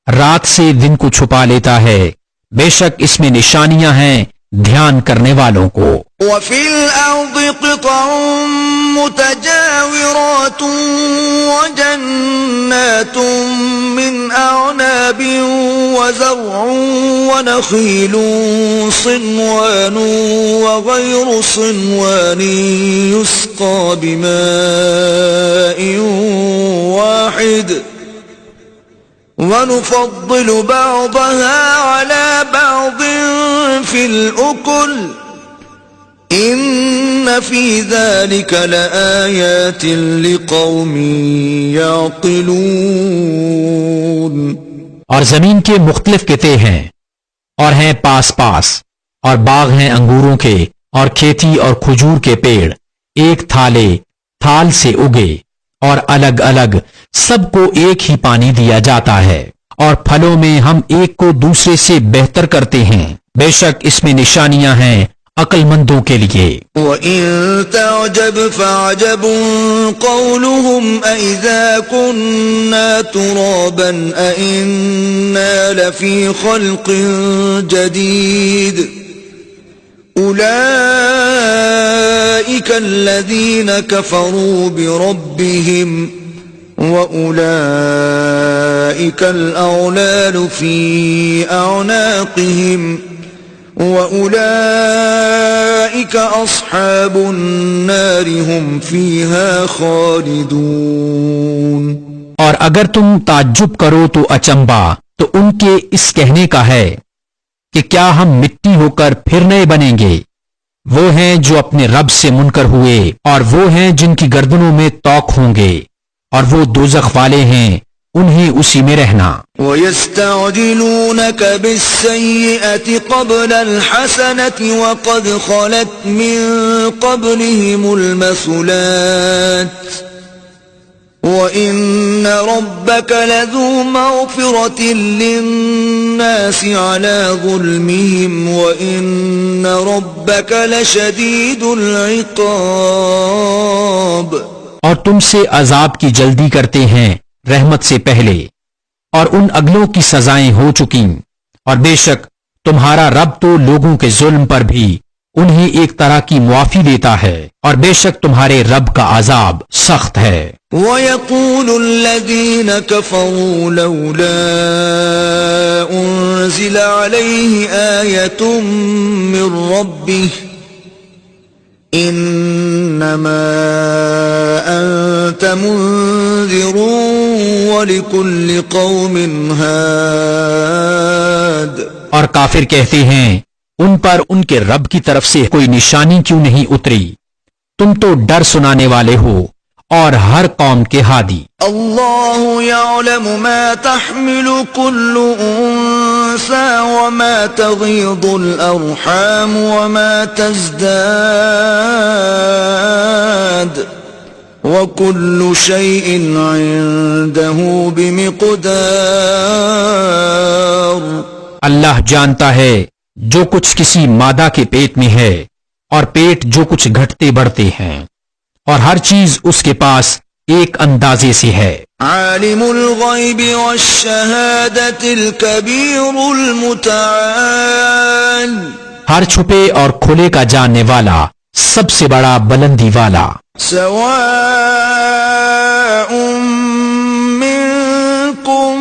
رات سے دن کو چھپا لیتا ہے، بے شک اس میں نشانیاں ہیں دھیان کرنے والوں کو. وفي الأرض قطع متجاورات وجنات من أعناب وزرع ونخيل صنوان وغير صنوان يسقى بماء واحد ونفضل بعضها على بعض في الأكل إن في ذلك لآيات لقوم يعقلون. اور زمین کے مختلف قطعے ہیں، اور ہیں پاس پاس، اور باغ ہیں انگوروں کے، اور کھیتی اور کھجور کے پیڑ ایک تھال سے اگے، اور الگ الگ سب کو ایک ہی پانی دیا جاتا ہے، اور پھلوں میں ہم ایک کو دوسرے سے بہتر کرتے ہیں، بے شک اس میں نشانیاں ہیں عقل مندوں کے لیے۔ وَإِن تَعْجَبْ فَعَجَبٌ قَوْلُهُمْ أَإِذَا كُنَّا تُرَابًا أَإِنَّا لَفِي خَلْقٍ جَدِيدٍ أُولَئِكَ الَّذِينَ كَفَرُوا بِرَبِّهِمْ وَأُولَئِكَ الْأَغْلَالُ فِي أَعْنَاقِهِمْ وَأُولَئِكَ أَصْحَابُ النَّارِ هُمْ فِيهَا خَالِدُونَ۔ اور اگر تم تعجب کرو تو اچنبا تو ان کے اس کہنے کا ہے کہ کیا ہم مٹی ہو کر پھر نئے بنیں گے؟ وہ ہیں جو اپنے رب سے منکر ہوئے، اور وہ ہیں جن کی گردنوں میں توق ہوں گے، اور وہ دوزخ والے ہیں، انہیں اسی میں رہنا۔ وَيَسْتَعْجِلُونَكَ بِالسَّيِّئَةِ قَبْلَ الْحَسَنَةِ وَقَدْ خَلَتْ مِن قَبْلِهِمُ الْمَثُلَاتُ وَإِنَّ رَبَّكَ لَذُو مَغْفِرَةٍ لِلنَّاسِ عَلَى ظُلْمِهِمْ وَإِنَّ رَبَّكَ لَشَدِيدُ الْعِقَابِ۔ اور تم سے عذاب کی جلدی کرتے ہیں رحمت سے پہلے، اور ان اگلوں کی سزائیں ہو چکیں، اور بے شک تمہارا رب تو لوگوں کے ظلم پر بھی انہیں ایک طرح کی معافی دیتا ہے، اور بے شک تمہارے رب کا عذاب سخت ہے۔ وَيَقُولُ الَّذِينَ كَفَرُوا لَوْلَا أُنزِلَ عَلَيْهِ آيَةٌ مِّن رَّبِّهِ إِنَّمَا أَنتَ مُنذِرٌ وَلِكُلِّ قَوْمٍ هَادٍ۔ اور کافر کہتے ہیں ان پر ان کے رب کی طرف سے کوئی نشانی کیوں نہیں اتری؟ تم تو ڈر سنانے والے ہو اور ہر قوم کے ہادی۔ اللہ یعلم ما تحمل كل انثى وما تغيض الارحام وما تزداد وكل شيء عنده بمقدار۔ اللہ جانتا ہے جو کچھ کسی مادہ کے پیٹ میں ہے، اور پیٹ جو کچھ گھٹتے بڑھتے ہیں، اور ہر چیز اس کے پاس ایک اندازے سے ہے۔ عالم الغیب والشہادۃ الکبیر المتعال۔ ہر چھپے اور کھلے کا جاننے والا، سب سے بڑا بلندی والا۔ سواء منکم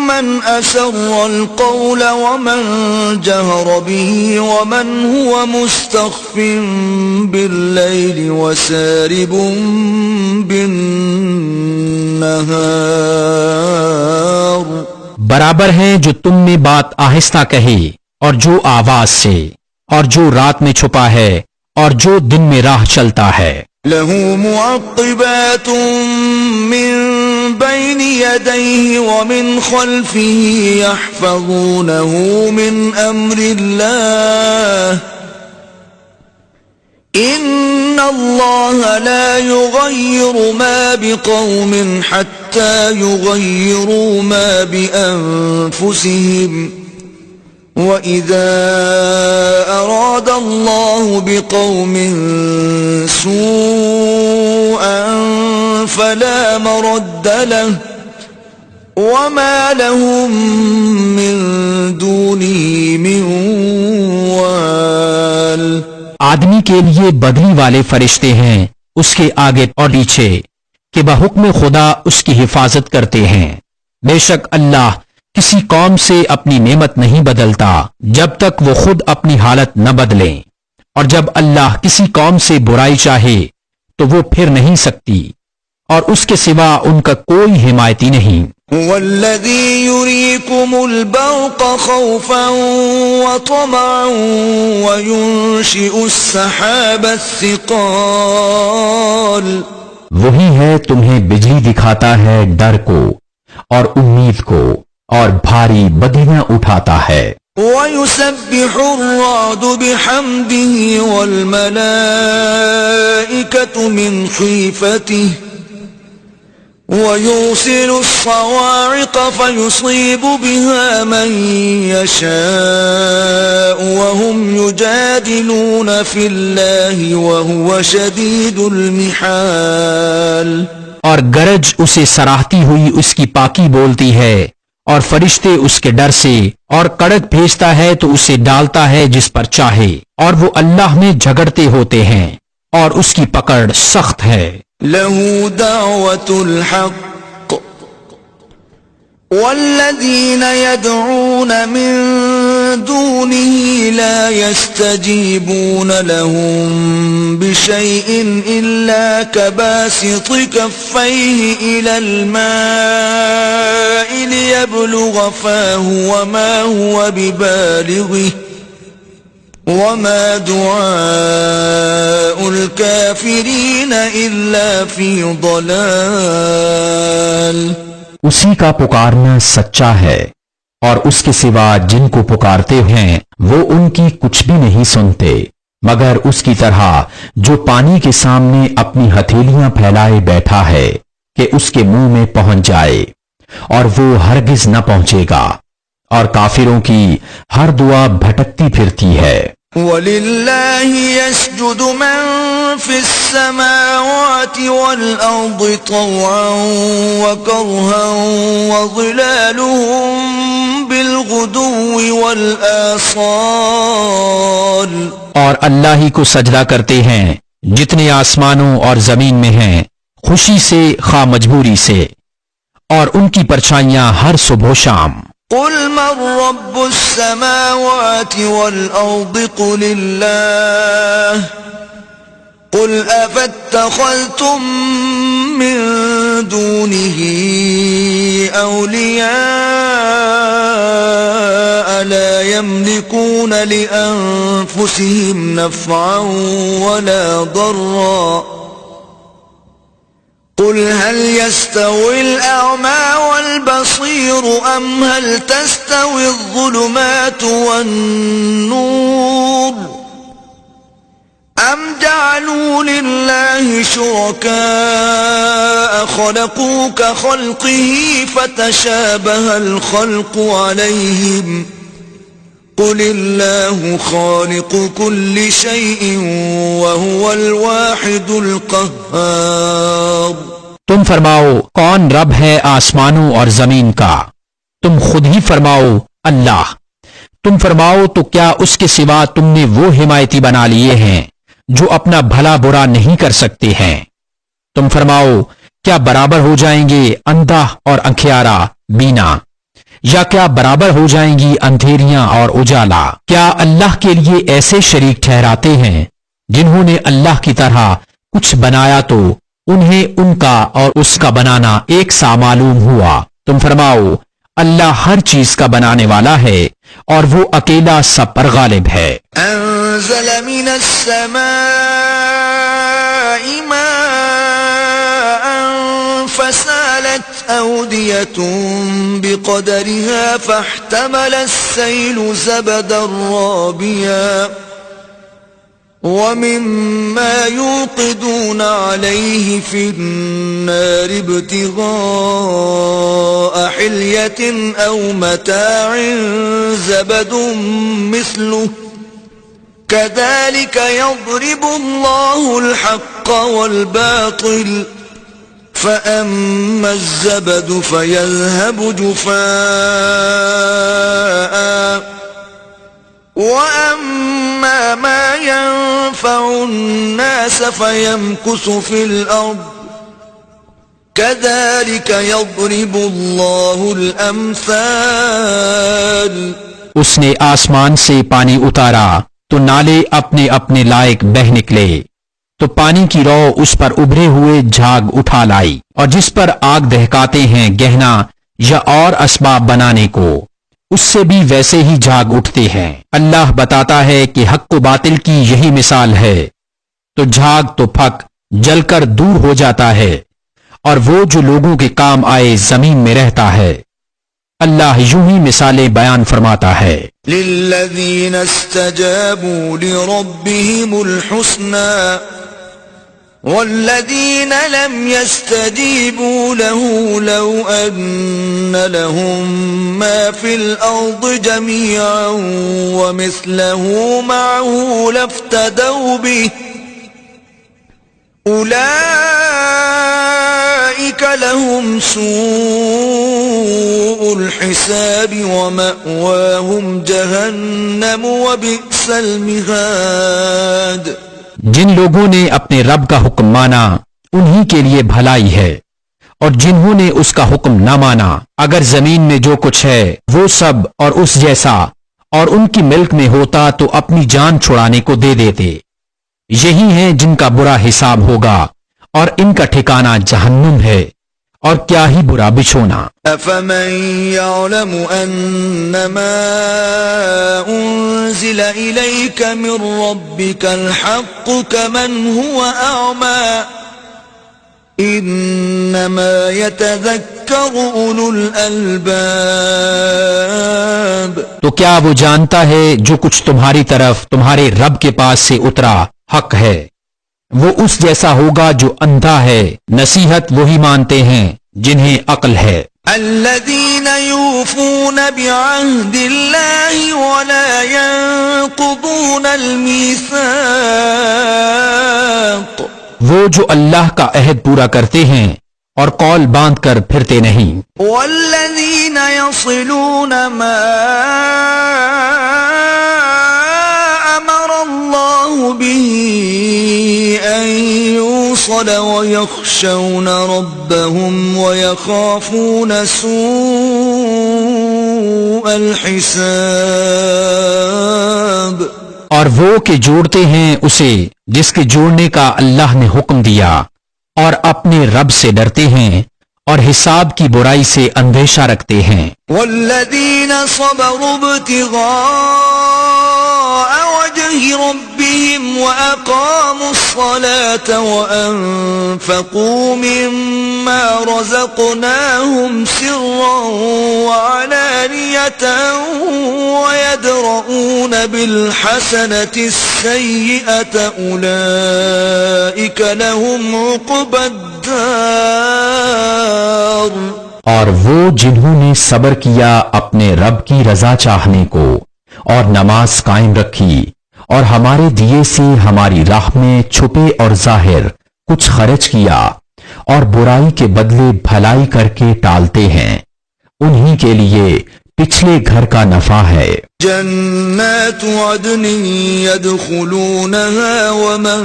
من اسر القول ومن جہر به ومن هو مستخف باللیل وسارب بالنہار۔ برابر ہیں جو تم میں بات آہستہ کہے اور جو آواز سے، اور جو رات میں چھپا ہے اور جو دن میں راہ چلتا ہے۔ لہ معقبات من بین یدیہ ومن خلفہ یحفظونہ من امر اللہ ان اللہ لا یغیر ما بقوم حتی یغیروا ما بانفسہم وَإِذَا أَرَادَ اللَّهُ بِقَوْمٍ سُوءًا فَلَا مَرَدَّ لَهُ وَمَا لَهُم مِّن دُونِهِ مِن وَالٍ۔ آدمی کے لیے بدلی والے فرشتے ہیں اس کے آگے اور پیچھے کہ بحکم خدا اس کی حفاظت کرتے ہیں۔ بے شک اللہ کسی قوم سے اپنی نعمت نہیں بدلتا جب تک وہ خود اپنی حالت نہ بدلیں، اور جب اللہ کسی قوم سے برائی چاہے تو وہ پھر نہیں سکتی، اور اس کے سوا ان کا کوئی حمایتی نہیں۔ هو الذی یریکم البرق خوفا وطمعا وینشئ السحاب الثقال۔ وہی ہے تمہیں بجلی دکھاتا ہے ڈر کو اور امید کو، اور بھاری بدلیاں اٹھاتا ہے۔ وَيُسَبِّحُ الرَّعْدُ بِحَمْدِهِ وَالْمَلَائِكَةُ مِنْ خِيفَتِهِ ويرسل الصواعق فيصيب بها من يشاء وهم يجادلون في الله وهو شديد المحال. اور گرج اسے سراہتی ہوئی اس کی پاکی بولتی ہے، اور فرشتے اس کے ڈر سے، اور کڑک بھیجتا ہے تو اسے ڈالتا ہے جس پر چاہے، اور وہ اللہ میں جھگڑتے ہوتے ہیں، اور اس کی پکڑ سخت ہے. له دعوة الحق والذين يدعون من دونه لا يستجيبون لهم بشيء إلا كباسط كفيه إلى الماء ليبلغ فاه وما هو ببالغه وما دعاء الكافرين إلا في ضلال. اسی کا پکارنا سچا ہے، اور اس کے سوا جن کو پکارتے ہیں وہ ان کی کچھ بھی نہیں سنتے مگر اس کی طرح جو پانی کے سامنے اپنی ہتھیلیاں پھیلائے بیٹھا ہے کہ اس کے منہ میں پہنچ جائے، اور وہ ہرگز نہ پہنچے گا، اور کافروں کی ہر دعا بھٹکتی پھرتی ہے. وَلِلَّهِ يَسْجُدُ مَن فِي السَّمَاوَاتِ وَالْأَرْضِ طَوْعًا وَكَرْهًا وَظِلَالُهُم بِالْغُدُوِّ وَالْآصَالِ. اور اللہ ہی کو سجدہ کرتے ہیں جتنے آسمانوں اور زمین میں ہیں، خوشی سے خواہ مجبوری سے، اور ان کی پرچھائیاں ہر صبح و شام. قل من رب السماوات والأرض قل الله قل أفاتخذتم من دونه أولياء لا يملكون لأنفسهم نفعا ولا ضرا قل هل يستوي الأعمى والبصير أم هل تستوي الظلمات والنور أم جعلوا لله شركاء خلقوا كخلقه فتشابه الخلق عليهم قل الله خالق كل شيء وهو الواحد القهار. تم فرماؤ کون رب ہے آسمانوں اور زمین کا؟ تم خود ہی فرماؤ اللہ. تم فرماؤ تو کیا اس کے سوا تم نے وہ حمایتی بنا لیے ہیں جو اپنا بھلا برا نہیں کر سکتے ہیں؟ تم فرماؤ کیا برابر ہو جائیں گے اندھا اور انکھیارا بینا، یا کیا برابر ہو جائیں گی اندھیریاں اور اجالا؟ کیا اللہ کے لیے ایسے شریک ٹھہراتے ہیں جنہوں نے اللہ کی طرح کچھ بنایا تو انہیں ان کا اور اس کا بنانا ایک سا معلوم ہوا. تم فرماؤ اللہ ہر چیز کا بنانے والا ہے اور وہ اکیلا سب پر غالب ہے. انزل من السماء ماء فسالت أودية بقدرها فاحتمل السيل زبدا رابيا ومما يوقدون عليه في النار ابتغاء حلية أو متاع زبد مثله كذلك يضرب الله الحق والباطل فأما الزبد فيذهب جفاء وأما ما ينفع الناس فيمكث في الأرض كذلك يضرب الله الأمثال. اس نے آسمان سے پانی اتارا تو نالے اپنے اپنے لائق بہ نکلے، تو پانی کی رو اس پر ابھرے ہوئے جھاگ اٹھا لائی، اور جس پر آگ دہکاتے ہیں گہنا یا اور اسباب بنانے کو، اس سے بھی ویسے ہی جھاگ اٹھتے ہیں. اللہ بتاتا ہے کہ حق و باطل کی یہی مثال ہے، تو جھاگ تو پھک جل کر دور ہو جاتا ہے، اور وہ جو لوگوں کے کام آئے زمین میں رہتا ہے. اللہ یوں ہی مثالیں بیان فرماتا ہے. للذین استجابوا لربهم الحسنى والذين لم يستجيبوا له لو أن لهم ما في الأرض جميعا ومثله معه لافتدوا به أولئك لهم سوء الحساب ومأواهم جهنم وبئس المهاد. جن لوگوں نے اپنے رب کا حکم مانا انہی کے لیے بھلائی ہے، اور جنہوں نے اس کا حکم نہ مانا اگر زمین میں جو کچھ ہے وہ سب اور اس جیسا اور ان کی ملک میں ہوتا تو اپنی جان چھڑانے کو دے دیتے. یہی ہیں جن کا برا حساب ہوگا اور ان کا ٹھکانہ جہنم ہے، اور کیا ہی برا بچھونا. أفمن يعلم أنما أنزل إليك من ربك الحق كمن هو أعمى إنما يتذكر أولو الألباب. تو کیا وہ جانتا ہے جو کچھ تمہاری طرف تمہارے رب کے پاس سے اترا حق ہے؟ وہ اس جیسا ہوگا جو اندھا ہے. نصیحت وہی مانتے ہیں جنہیں عقل ہے. الذين يوفون بعهد الله ولا ينقضون الميثاق. وہ جو اللہ کا عہد پورا کرتے ہیں اور قول باندھ کر پھرتے نہیں. والذين يصلون ما أمر الله به أن يوصل ويخشون ربهم ويخافون سوء الحساب. اور وہ کہ جوڑتے ہیں اسے جس کے جوڑنے کا اللہ نے حکم دیا، اور اپنے رب سے ڈرتے ہیں اور حساب کی برائی سے اندیشہ رکھتے ہیں. والذين صبروا ابتغاء وجه ربهم وأقاموا الصلاة وأنفقوا مما رزقناهم سرا وعلانية ويدرؤون بالحسنة السيئة أولئك لهم عقبى الدار. اور وہ جنہوں نے صبر کیا اپنے رب کی رضا چاہنے کو اور نماز قائم رکھی اور ہمارے دیے سے ہماری راہ میں چھپے اور ظاہر کچھ خرچ کیا اور برائی کے بدلے بھلائی کر کے ٹالتے ہیں، انہی کے لیے پچھلے گھر کا نفع ہے. جنات عدن يدخلونها ومن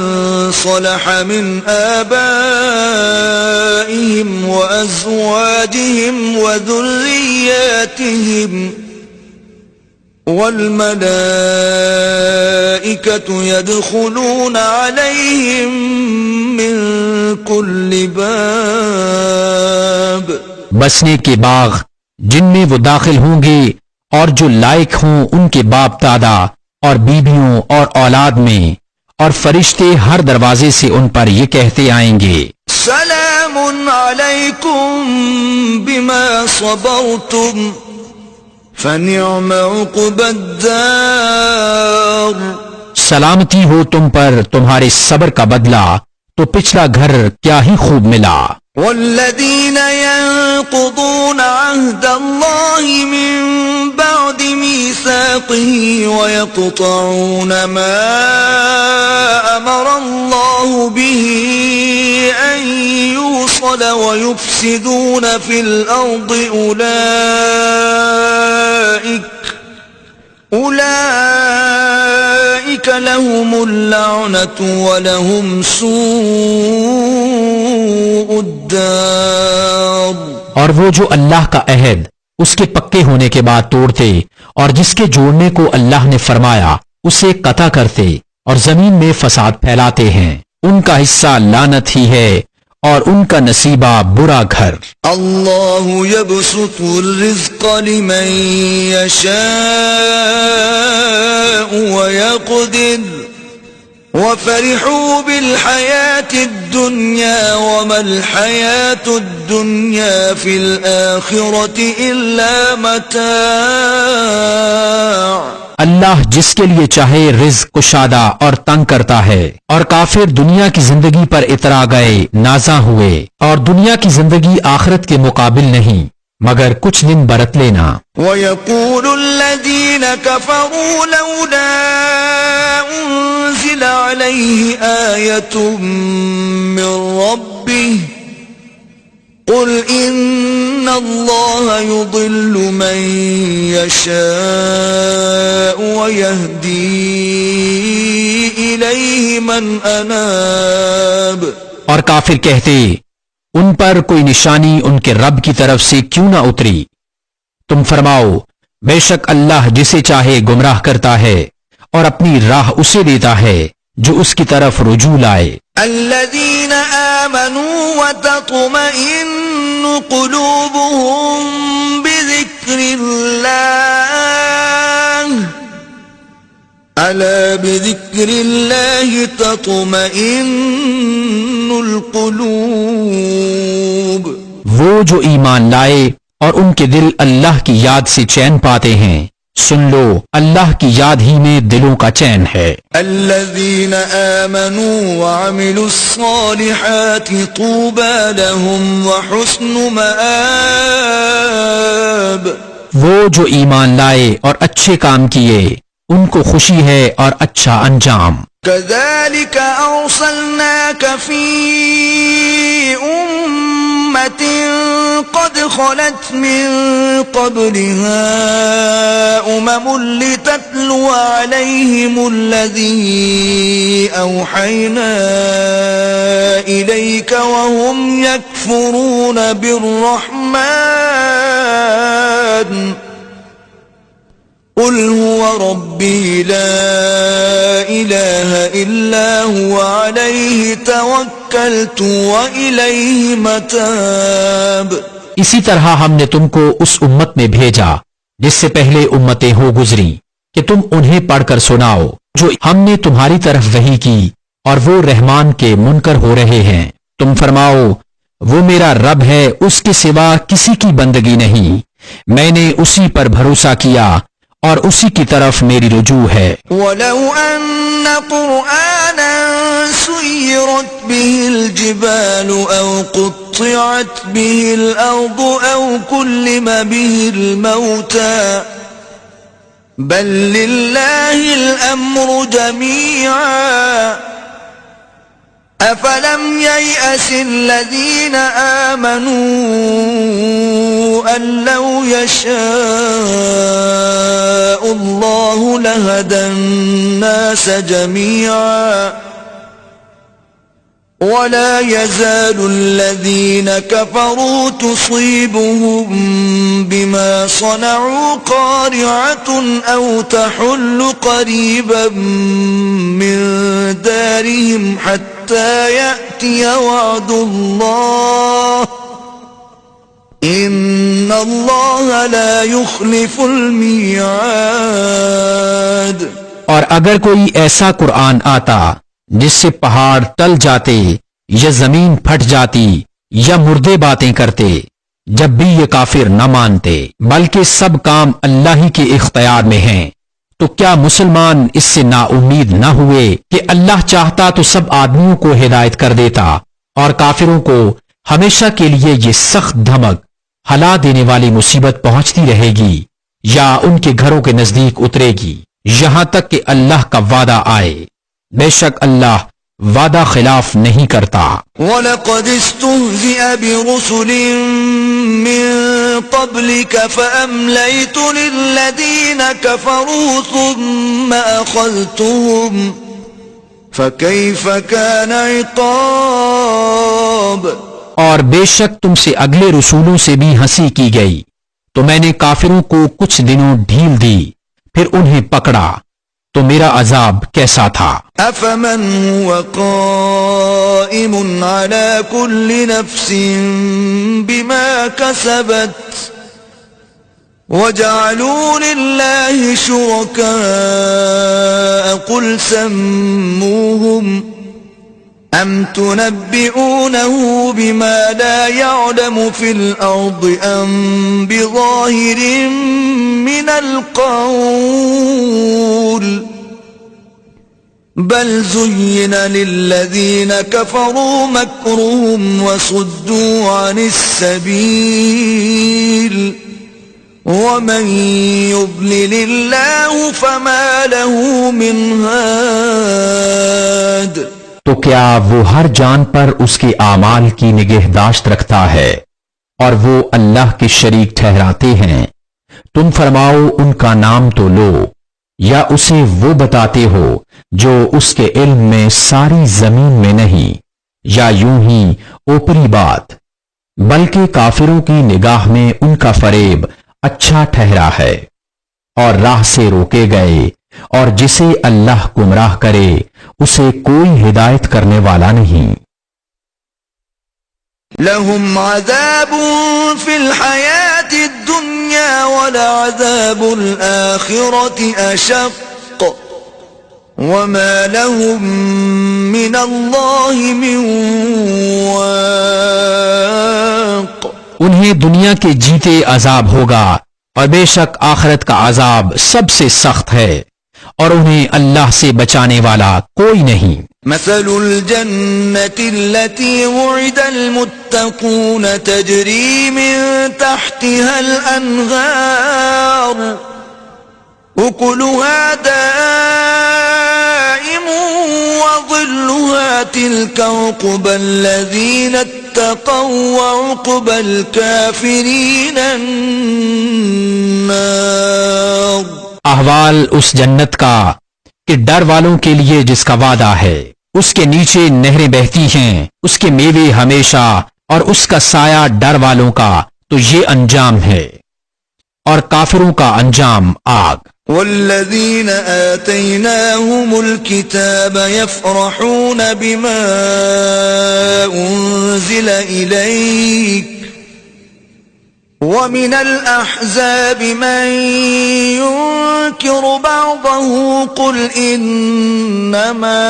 صلح من آبائهم وأزواجهم وذرياتهم والملائكة يدخلون عليهم من كل باب. بسنے کے باغ جن میں وہ داخل ہوں گے اور جو لائق ہوں ان کے باپ دادا اور بیویوں اور اولاد میں، اور فرشتے ہر دروازے سے ان پر یہ کہتے آئیں گے سلام علیکم بما صبرتم فنعم عقبى الدار. سلامتی ہو تم پر تمہارے صبر کا بدلہ، تو پچھلا گھر کیا ہی خوب ملا. والذين ينقضون عهد الله من بعد ميثاقه ويقطعون ما أمر الله به أن يوصل ويفسدون في الأرض أولئك لهم اللعنة ولهم سوء الدار. اور وہ جو اللہ کا عہد اس کے پکے ہونے کے بعد توڑتے اور جس کے جوڑنے کو اللہ نے فرمایا اسے قطع کرتے اور زمین میں فساد پھیلاتے ہیں، ان کا حصہ لعنت ہی ہے اور ان کا نصیبہ برا گھر. اللہ یبسط الرزق لمن یشاء ویقدر وفرحوا بالحياة الدنيا وما الحياة الدنيا في الآخرة إلا متاع. اللہ جس کے لیے چاہے رزق کشادہ اور تنگ کرتا ہے، اور کافر دنیا کی زندگی پر اترا گئے، نازاں ہوئے، اور دنیا کی زندگی آخرت کے مقابل نہیں مگر کچھ دن برت لینا۔ وَيَقُولُ الَّذِينَ كَفَرُوا لَوْلَا أُنزِلَ عَلَيْهِ آيَةٌ مِّن رَّبِّهِ قُلْ إِنَّ اللَّهَ يُضِلُّ مَن يَشَاءُ وَيَهْدِي إِلَيْهِ مَنْ أَنَابَ۔ اور کافر کہتے ان پر کوئی نشانی ان کے رب کی طرف سے کیوں نہ اتری؟ تم فرماؤ بے شک اللہ جسے چاہے گمراہ کرتا ہے اور اپنی راہ اسے دیتا ہے جو اس کی طرف رجوع لائے۔ الذين آمنوا وتطمئن قلوبهم بذكر الله ألا بذكر الله تطمئن القلوب۔ وہ جو ایمان لائے اور ان کے دل اللہ کی یاد سے چین پاتے ہیں، سن لو اللہ کی یاد ہی میں دلوں کا چین ہے۔ الذين آمنوا وعملوا الصالحات طوبى لهم وحسن مآب۔ وہ جو ایمان لائے اور اچھے کام کیے ان کو خوشی ہے اور اچھا انجام۔ كذلك أرسلناك في أمة قد خلت من قبلها لتتلو عليهم الذي أوحينا إليك وهم يكفرون بالرحمن قل هو ربي لا إله إلا هو عليه توكلت وإليه متاب۔ اسی طرح ہم نے تم کو اس امت میں بھیجا جس سے پہلے امتیں ہو گزری کہ تم انہیں پڑھ کر سناؤ جو ہم نے تمہاری طرف وحی کی، اور وہ رحمان کے منکر ہو رہے ہیں۔ تم فرماؤ وہ میرا رب ہے، اس کے سوا کسی کی بندگی نہیں، میں نے اسی پر بھروسہ کیا اور اسی کی طرف میری رجوع ہے۔ وَلَوْ أَنَّ قُرْآنًا سُيِّرَتْ بِهِ الْجِبَالُ أَوْ قُطِّعَتْ بِهِ الْأَرْضُ أَوْ كُلِّمَ بِهِ الْمَوْتَى بَل لِّلَّهِ الْأَمْرُ جَمِيعًا أَفَلَمْ يَيْأَسِ الَّذِينَ آمَنُوا أَن لَّوْ يَشَاءُ اللَّهُ لَهَدَى النَّاسَ جَمِيعًا وَلَا يَزَالُ الَّذِينَ كَفَرُوا تُصِيبُهُم بِمَا صَنَعُوا قَارِعَةٌ أَوْ تَحُلُّ قَرِيبًا مِّن دَارِهِمْ حَتَّى يَأْتِيَ وَعْدُ اللَّهِ إِنَّ اللَّهَ لَا يُخْلِفُ الْمِيعَادَ۔ اور اگر کوئی ایسا قرآن آتا جس سے پہاڑ ٹل جاتے یا زمین پھٹ جاتی یا مردے باتیں کرتے، جب بھی یہ کافر نہ مانتے، بلکہ سب کام اللہ ہی کے اختیار میں ہیں، تو کیا مسلمان اس سے نا امید نہ ہوئے کہ اللہ چاہتا تو سب آدمیوں کو ہدایت کر دیتا، اور کافروں کو ہمیشہ کے لیے یہ سخت دھمک ہلا دینے والی مصیبت پہنچتی رہے گی یا ان کے گھروں کے نزدیک اترے گی یہاں تک کہ اللہ کا وعدہ آئے۔ بے شک اللہ وعدہ خلاف نہیں کرتا۔ وَلَقَدِ اسْتُهْزِئَ بِرُسُلٍ مِّن قَبْلِكَ فَأَمْلَيْتُ لِلَّذِينَ كَفَرُوا ثُمَّ أَخَذْتُهُمْ فَكَيْفَ كَانَ عِقَابِ۔ اور بے شک تم سے اگلے رسولوں سے بھی ہنسی کی گئی تو میں نے کافروں کو کچھ دنوں ڈھیل دی، پھر انہیں پکڑا تو میرا عذاب کیسا تھا۔ أَفَمَنْ هُوَ قَائِمٌ عَلَى كُلِّ نَفْسٍ بِمَا كَسَبَتْ وَجَعَلُوا لِلَّهِ شُرَكَاءَ قُلْ سَمُّوهُمْ أَمْ تُنَبِّئُونَهُ بِمَا لَا يَعْلَمُ فِي الْأَرْضِ أَمْ بِظَاهِرٍ مِّنَ الْقَوْلِ بَلْ زُيِّنَ لِلَّذِينَ كَفَرُوا مَكْرُهُمْ وَصُدُّوا عَنِ السَّبِيلِ وَمَن يُضْلِلِ اللَّهُ فَمَا لَهُ مِنْ هَادٍ۔ تو کیا وہ ہر جان پر اس کے اعمال کی نگہداشت رکھتا ہے اور وہ اللہ کے شریک ٹھہراتے ہیں؟ تم فرماؤ ان کا نام تو لو، یا اسے وہ بتاتے ہو جو اس کے علم میں ساری زمین میں نہیں، یا یوں ہی اوپری بات؟ بلکہ کافروں کی نگاہ میں ان کا فریب اچھا ٹھہرا ہے اور راہ سے روکے گئے، اور جسے اللہ گمراہ کرے اسے کوئی ہدایت کرنے والا نہیں۔ لهم عذاب في الحياة الدنيا ولعذاب الآخرة أشق وما لهم من الله من واق۔ انہیں دنیا کے جیتے عذاب ہوگا اور بے شک آخرت کا عذاب سب سے سخت ہے، اور انہیں اللہ سے بچانے والا کوئی نہیں۔ مثل الجنة التي وعد المتقون تجري من تحتها الأنهار أكلها دائم وظلها تلك عقبى الذين اتقوا وعقبى الكافرين النار۔ احوال اس جنت کا کہ ڈر والوں کے لیے جس کا وعدہ ہے، اس کے نیچے نہریں بہتی ہیں، اس کے میوے ہمیشہ، اور اس کا سایہ ڈر والوں کا، تو یہ انجام ہے، اور کافروں کا انجام آگ۔ والذين آتيناهم الكتاب يفرحون بما أنزل إليك ومن الأحزاب من ينكر بعضه قل إنما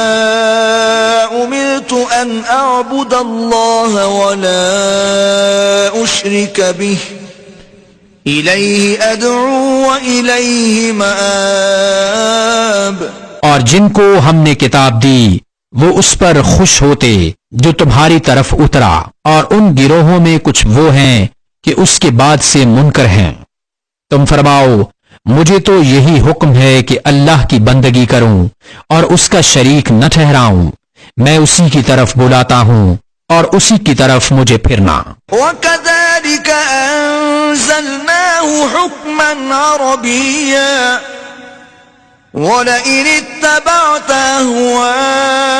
أمرت أن أعبد الله ولا أشرك به إليه أدعو وإليه مآب۔ اور جن کو ہم نے کتاب دی وہ اس پر خوش ہوتے جو تمہاری طرف اترا، اور ان گروہوں میں کچھ وہ ہیں کہ اس کے بعد سے منکر ہیں۔ تم فرماؤ مجھے تو یہی حکم ہے کہ اللہ کی بندگی کروں اور اس کا شریک نہ ٹھہراؤں، میں اسی کی طرف بلاتا ہوں اور اسی کی طرف مجھے پھرنا۔ وَكَذَلِكَ أَنزَلْنَاهُ حُكْمًا عَرَبِيًّا وَلَئِنِ اتَّبَعْتَ أَهْوَاءَهُمْ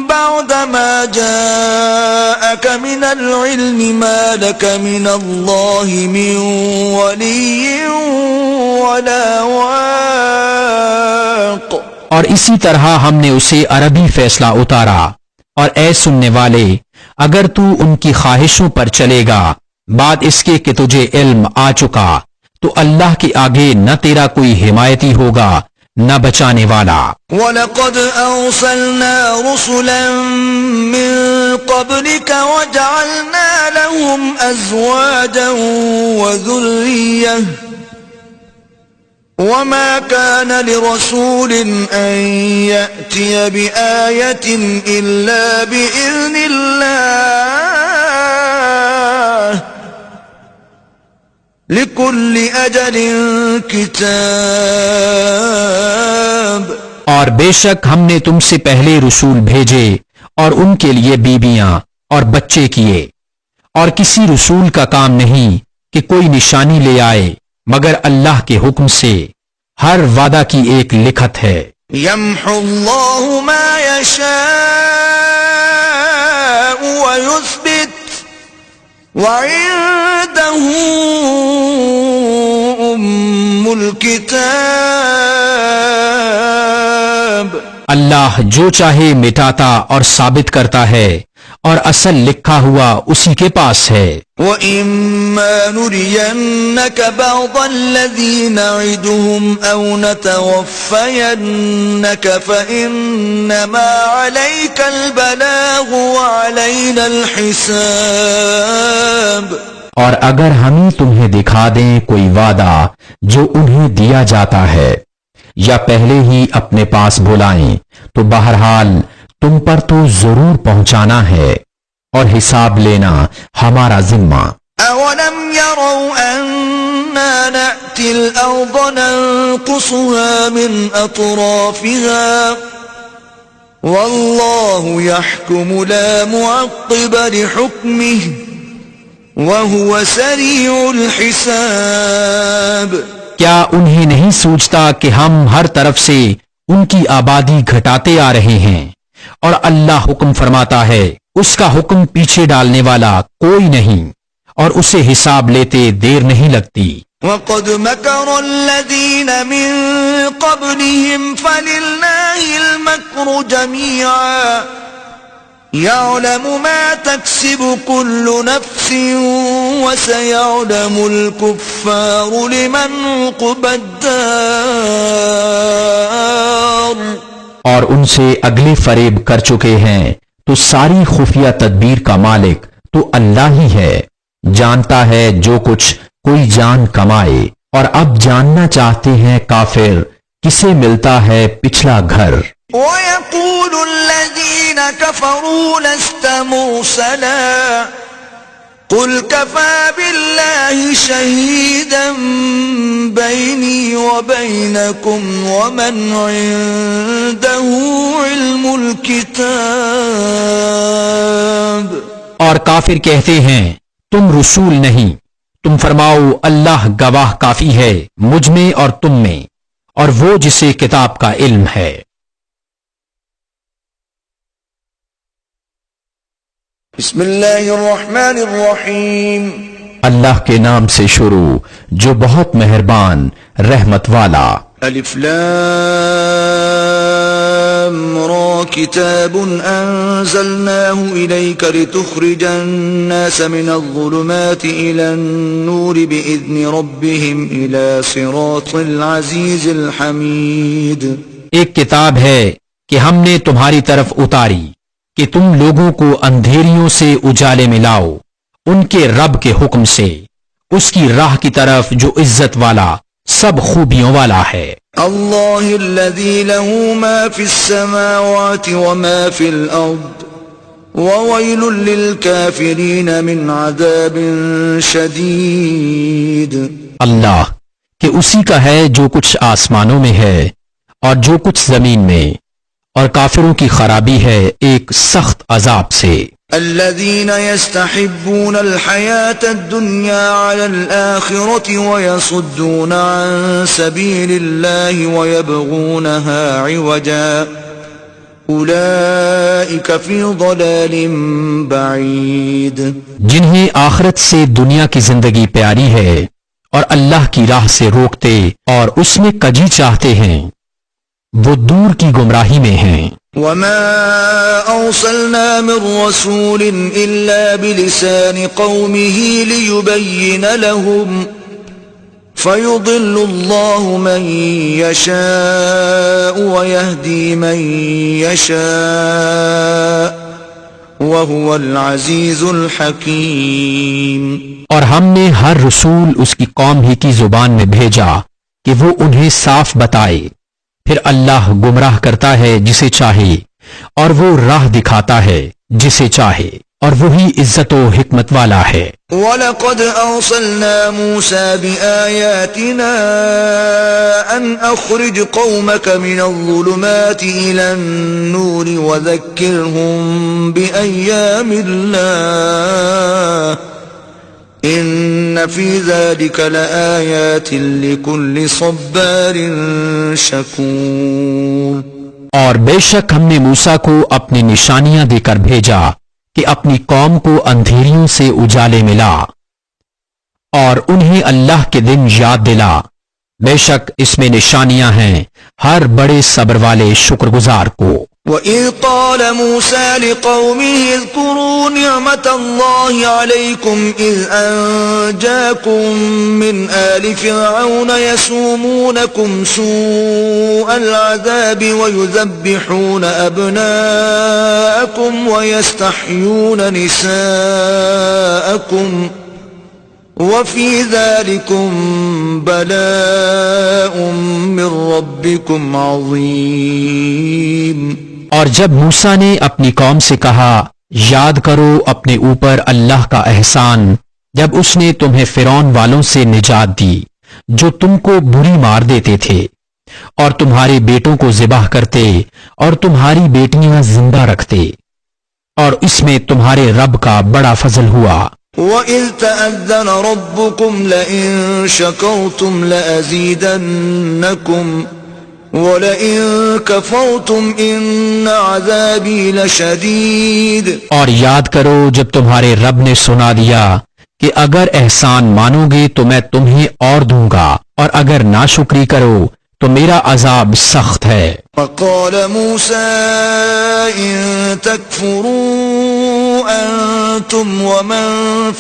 بَعْدَمَا جَاءَكَ مِنَ الْعِلْمِ مَا لَكَ مِنَ اللَّهِ مِنْ وَلِيٍّ وَلَا وَاقٍ۔ اور اسی طرح ہم نے اسے عربی فیصلہ اتارا، اور اے سننے والے اگر تو ان کی خواہشوں پر چلے گا بعد اس کے کہ تجھے علم آ چکا، تو اللہ کے آگے نہ تیرا کوئی حمایتی ہوگا نہ بچانے والا۔ وَلَقَدْ أَرْسَلْنَا رُسُلًا مِّن قَبْلِكَ وَجَعَلْنَا لَهُمْ أَزْوَاجًا وَذُرِّيَّةً وَمَا كَانَ لِرَسُولٍ أَن يَأْتِيَ بِآيَةٍ إِلَّا بِإِذْنِ اللَّهِ لِكُلِّ أَجَلٍ كِتَابٌ۔ اور بے شک ہم نے تم سے پہلے رسول بھیجے اور ان کے لیے بیویاں اور بچے کیے، اور کسی رسول کا کام نہیں کہ کوئی نشانی لے آئے مگر اللہ کے حکم سے، ہر وعدہ کی ایک لکھت ہے۔ يَمْحُو اللَّهُ مَا يَشَاءُ وَيُثْبِتُ وَعِندَهُ أُمُّ الْكِتَابِ۔ اللہ جو چاہے مٹاتا اور ثابت کرتا ہے، اور اصل لکھا ہوا اسی کے پاس ہے۔ وَإِمَّا نُرِيَنَّكَ بَعْضَ الَّذِي نَعِدُهُمْ أَوْ نَتَوَفَّيَنَّكَ فَإِنَّمَا عَلَيْكَ الْبَلَاغُ وَعَلَيْنَا الْحِسَابُ۔ اور اگر ہم تمہیں دکھا دیں کوئی وعدہ جو انہیں دیا جاتا ہے یا پہلے ہی اپنے پاس بلائیں تو بہرحال تم پر تو ضرور پہنچانا ہے اور حساب لینا ہمارا ذمہ۔ أَوَلَمْ يَرَوْا أَنَّا نَأْتِي الْأَرْضَ نَنقُصُهَا مِنْ أَطْرَافِهَا وَاللَّهُ يَحْكُمُ لَا مُعَقِّبَ لِحُكْمِهِ وَهُوَ سَرِيعُ الْحِسَابِ۔ کیا انہیں نہیں سوچتا کہ ہم ہر طرف سے ان کی آبادی گھٹاتے آ رہے ہیں اور اللہ حکم فرماتا ہے، اس کا حکم پیچھے ڈالنے والا کوئی نہیں اور اسے حساب لیتے دیر نہیں لگتی۔ وَقَدْ مَكَرَ الَّذِينَ مِن قَبْلِهِمْ فَلِلَّهِ الْمَكْرُ جَمِيعًا يَعْلَمُ مَا تَكْسِبُ كُلُّ نَفْسٍ وَسَيَعْلَمُ الْكُفَّارُ لِمَنْ عُقْبَى الدَّارِ۔ اور ان سے اگلے فریب کر چکے ہیں تو ساری خفیہ تدبیر کا مالک تو اللہ ہی ہے، جانتا ہے جو کچھ کوئی جان کمائے۔ اور اب جاننا چاہتے ہیں کافر کسے ملتا ہے پچھلا گھر۔ وَيَقُولُ الَّذِينَ كَفَرُوا لَسْتَ مُرْسَلًا قُلْ كَفَى بِاللَّهِ شَهِيدًا بَيْنِي وَبَيْنَكُمْ وَمَنْ عِندَهُ عِلْمُ الْكِتَابِ۔ اور کافر کہتے ہیں تم رسول نہیں، تم فرماؤ اللہ گواہ کافی ہے مجھ میں اور تم میں، اور وہ جسے کتاب کا علم ہے۔ بسم اللہ الرحمن الرحیم۔ اللہ کے نام سے شروع جو بہت مہربان رحمت والا۔ الف لام را کتاب انزلناه الیک لتخرج الناس من الظلمات الى النور باذن ربهم الى صراط العزیز الحمید۔ ایک کتاب ہے کہ ہم نے تمہاری طرف اتاری کہ تم لوگوں کو اندھیریوں سے اجالے میں لاؤ ان کے رب کے حکم سے، اس کی راہ کی طرف جو عزت والا سب خوبیوں والا ہے۔ اللہ الذی له ما فی السماوات وما فی الارض وویل للکافرین من عذاب شدید۔ اللہ کہ اسی کا ہے جو کچھ آسمانوں میں ہے اور جو کچھ زمین میں، اور کافروں کی خرابی ہے ایک سخت عذاب سے۔ الذين يستحبون الحياة الدنيا على الآخرة ويصدون عن سبيل الله ويبغونها عوجا أولئك في ضلال بعيد۔ جنہیں آخرت سے دنیا کی زندگی پیاری ہے اور اللہ کی راہ سے روکتے اور اس میں کجی چاہتے ہیں، وہ دور کی گمراہی میں ہیں۔ وما أرسلنا من رسول إلا بلسان قومه ليبين لهم فيضل الله من يشاء ويهدي من يشاء وهو العزيز الحكيم۔ اور ہم نے ہر رسول اس کی قوم ہی کی زبان میں بھیجا کہ وہ انہیں صاف بتائے، پھر اللہ گمراہ کرتا ہے جسے چاہے اور وہ راہ دکھاتا ہے جسے چاہے، اور وہی عزت و حکمت والا ہے۔ وَلَقَدْ أَرْسَلْنَا مُوسَى بِآيَاتِنَا أَنْ أَخْرِجْ قَوْمَكَ مِنَ الظُّلُمَاتِ إِلَى النُّورِ وَذَكِّرْهُمْ بِأَيَّامِ اللَّهِ إِنَّ فِي ذَلِكَ لَآيَاتٍ لِكُلِّ صَبَّارٍ شَكُورٍ۔ اور بے شک ہم نے موسیٰ کو اپنی نشانیاں دے کر بھیجا کہ اپنی قوم کو اندھیریوں سے اجالے میں لا اور انہیں اللہ کے دن یاد دلا، بے شک اس میں نشانیاں ہیں ہر بڑے صبر والے شکر گزار کو۔ وَإِذْ قَالَ مُوسَى لِقَوْمِهِ اذْكُرُوا نِعْمَةَ اللَّهِ عَلَيْكُمْ إِذْ أَنْجَاكُمْ مِنْ آلِ فِرْعَوْنَ يَسُومُونَكُمْ سُوءَ الْعَذَابِ وَيُذَبِّحُونَ أَبْنَاءَكُمْ وَيَسْتَحْيُونَ نِسَاءَكُمْ وَفِي ذَلِكُمْ بَلَاءٌ مِّن رَّبِّكُمْ عَظِيمٌ۔ اور جب موسیٰ نے اپنی قوم سے کہا یاد کرو اپنے اوپر اللہ کا احسان جب اس نے تمہیں فرعون والوں سے نجات دی جو تم کو بری مار دیتے تھے اور تمہارے بیٹوں کو ذبح کرتے اور تمہاری بیٹیاں زندہ رکھتے، اور اس میں تمہارے رب کا بڑا فضل ہوا۔ وَإِذْ تَأَذَّنَ رَبُّكُمْ لَئِن شَكَرْتُمْ لَأَزِيدَنَّكُمْ وَلَئِن كَفَرْتُمْ إِنَّ عَذَابِي لَشَدِيدٌ۔ اور یاد کرو جب تمہارے رب نے سنا دیا کہ اگر احسان مانو گے تو میں تمہیں اور دوں گا، اور اگر ناشکری کرو تو میرا عذاب سخت ہے۔ وَقَالَ مُوسَىٰ إِن تَكْفُرُوا أَنتُمْ وَمَن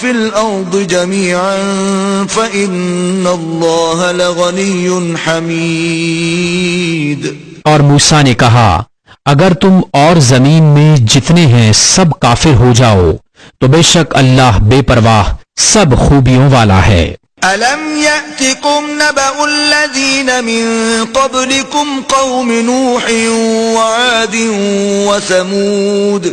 فِي الْأَرْضِ جَمِيعًا فَإِنَّ اللَّهَ لَغَنِيٌّ حَمِيدٌ۔ اور موسیٰ نے کہا اگر تم اور زمین میں جتنے ہیں سب کافر ہو جاؤ تو بے شک اللہ بے پرواہ سب خوبیوں والا ہے۔ أَلَمْ يَأْتِكُمْ نَبَأُ الَّذِينَ مِن قَبْلِكُمْ قَوْمِ نُوحٍ وَعَادٍ وَثَمُودَ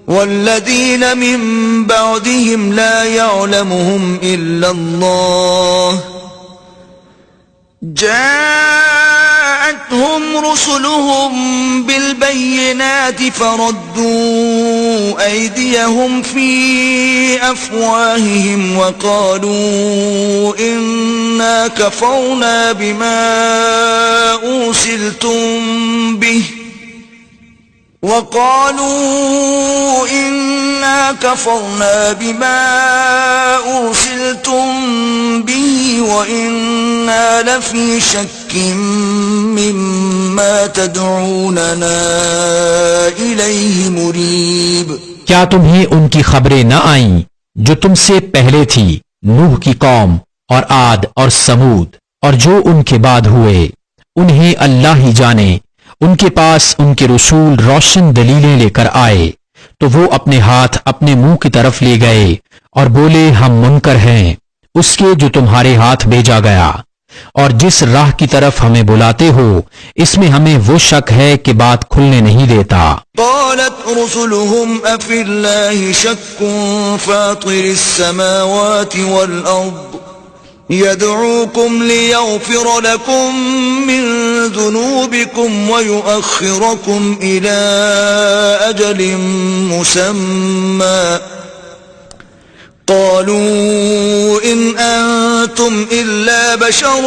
وَالَّذِينَ مِن بَعْدِهِمْ لَا يَعْلَمُهُمْ إِلَّا اللَّهُ جَاءَتْهُمْ رُسُلُهُم بِالْبَيِّنَاتِ فَرَدُّوا أَيْدِيَهُمْ فِي أَفْوَاهِهِمْ وَقَالُوا إِنَّا كَفَرْنَا بِمَا أُرْسِلْتُم بِهِ وَإِنَّا لَفِي شَكٍّ مِّمَّا تَدْعُونَنَا إِلَيْهِ مُرِيبٍ۔ کیا تمہیں ان کی خبریں نہ آئیں جو تم سے پہلے تھی، نوح کی قوم اور عاد اور سمود، اور جو ان کے بعد ہوئے؟ انہیں اللہ ہی جانے۔ ان کے پاس ان کے رسول روشن دلیلیں لے کر آئے تو وہ اپنے ہاتھ اپنے منہ کی طرف لے گئے اور بولے ہم منکر ہیں اس کے جو تمہارے ہاتھ بھیجا گیا، اور جس راہ کی طرف ہمیں بلاتے ہو اس میں ہمیں وہ شک ہے کہ بات کھلنے نہیں دیتا۔ قالت رسلهم أفي الله شك فاطر السماوات والأرض يدعوكم ليغفر لكم من ذنوبكم ويؤخركم إلى أجل مسمى قالوا إن أنتم إلا بشر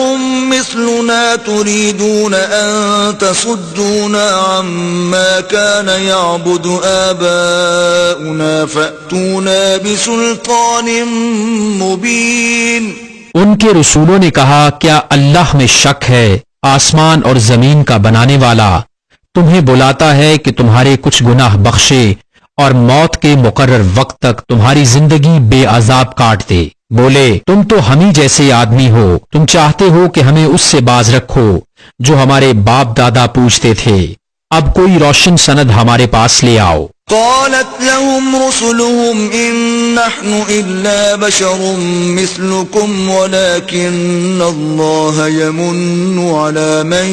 مثلنا تريدون أن تصدونا عما كان يعبد آباؤنا فأتونا بسلطان مبين۔ ان کے رسولوں نے کہا کیا اللہ میں شک ہے؟ آسمان اور زمین کا بنانے والا تمہیں بلاتا ہے کہ تمہارے کچھ گناہ بخشے اور موت کے مقرر وقت تک تمہاری زندگی بے عذاب کاٹ دے۔ بولے تم تو ہم ہی جیسے آدمی ہو، تم چاہتے ہو کہ ہمیں اس سے باز رکھو جو ہمارے باپ دادا پوچھتے تھے، اب کوئی روشن سند ہمارے پاس لے آؤ۔ قالت لهم رسلهم إن نحن إلا بشر مثلكم ولكن الله يمن على من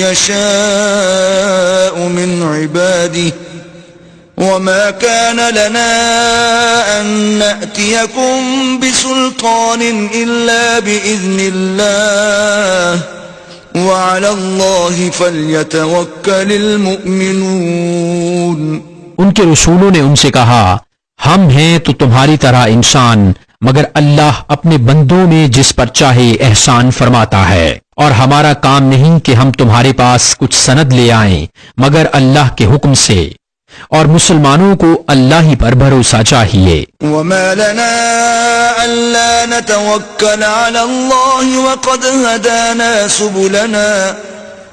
يشاء من عباده وما كان لنا أن نأتيكم بسلطان إلا بإذن الله وعلى الله فليتوكل المؤمنون۔ ان کے رسولوں نے ان سے کہا ہم ہیں تو تمہاری طرح انسان، مگر اللہ اپنے بندوں میں جس پر چاہے احسان فرماتا ہے، اور ہمارا کام نہیں کہ ہم تمہارے پاس کچھ سند لے آئیں مگر اللہ کے حکم سے، اور مسلمانوں کو اللہ ہی پر بھروسہ چاہیے۔ وما لنا ألا نتوكل على الله وقد هدانا سبلنا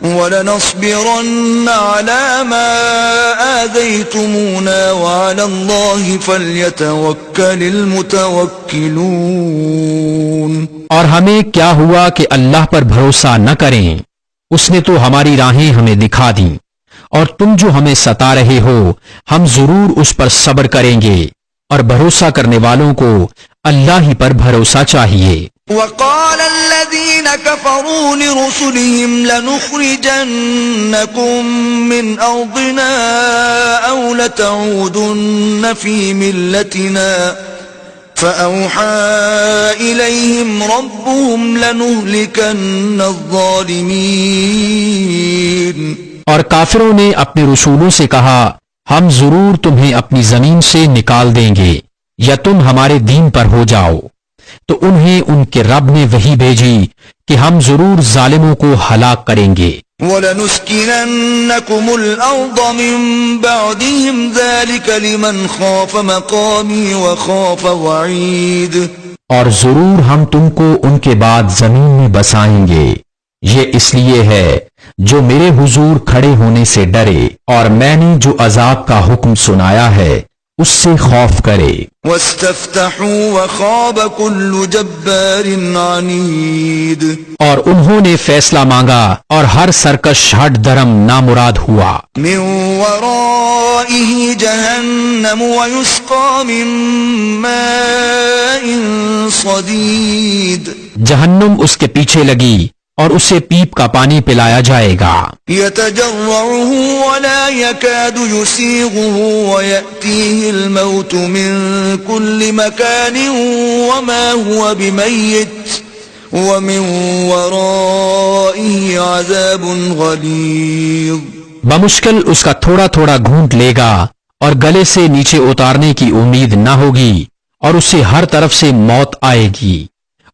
وَلَنَصْبِرَنَّ عَلَى مَا آذَيْتُمُونَا وَعَلَى اللَّهِ فَلْيَتَوَكَّلِ الْمُتَوَكِّلُونَ۔ اور ہمیں کیا ہوا کہ اللہ پر بھروسہ نہ کریں؟ اس نے تو ہماری راہیں ہمیں دکھا دیں، اور تم جو ہمیں ستا رہے ہو ہم ضرور اس پر صبر کریں گے، اور بھروسہ کرنے والوں کو اللہ ہی پر بھروسہ چاہیے۔ وَقَالَ الَّذِينَ كَفَرُوا لِرُسُلِهِمْ لَنُخْرِجَنَّكُمْ مِنْ أَرْضِنَا أَوْ لَتَعُودُنَّ فِي مِلَّتِنَا فَأَوْحَى إِلَيْهِمْ رَبُّهُمْ لَنُهْلِكَنَّ الظَّالِمِينَ۔ اور کافروں نے اپنے رسولوں سے کہا ہم ضرور تمہیں اپنی زمین سے نکال دیں گے یا تم ہمارے دین پر ہو جاؤ، تو انہیں ان کے رب نے وحی بھیجی کہ ہم ضرور ظالموں کو ہلاک کریں گے۔ وَلَنُسْكِنَنَّكُمُ الْأَرْضَ مِنْ بَعْدِهِمْ ذَلِكَ لِمَنْ خَافَ مَقَامِي وَخَافَ وَعِيدِ۔ اور ضرور ہم تم کو ان کے بعد زمین میں بسائیں گے، یہ اس لیے ہے جو میرے حضور کھڑے ہونے سے ڈرے اور میں نے جو عذاب کا حکم سنایا ہے اس سے خوف کرے۔ وَاسْتَفْتَحُوا وَخَابَ كُلُّ جَبَّارٍ عَنِيدٍ۔ اور انہوں نے فیصلہ مانگا اور ہر سرکش ہٹ درم نامراد ہوا۔ مِنْ وَرَائِهِ جَهَنَّمُ وَيُسْقَى مِنْ مَاءٍ صَدِيدٍ۔ جہنم اس کے پیچھے لگی اور اسے پیپ کا پانی پلایا جائے گا۔ يَتَجَرَّعُهُ وَلَا يَكَادُ يُسِيغُهُ وَيَأْتِيهِ الْمَوْتُ مِنْ كُلِّ مَكَانٍ وَمَا هُوَ بِمَيِّتٍ وَمِنْ وَرَائِهِ عَذَابٌ غَلِيظٌ۔ بمشکل اس کا تھوڑا تھوڑا گھونٹ لے گا اور گلے سے نیچے اتارنے کی امید نہ ہوگی، اور اسے ہر طرف سے موت آئے گی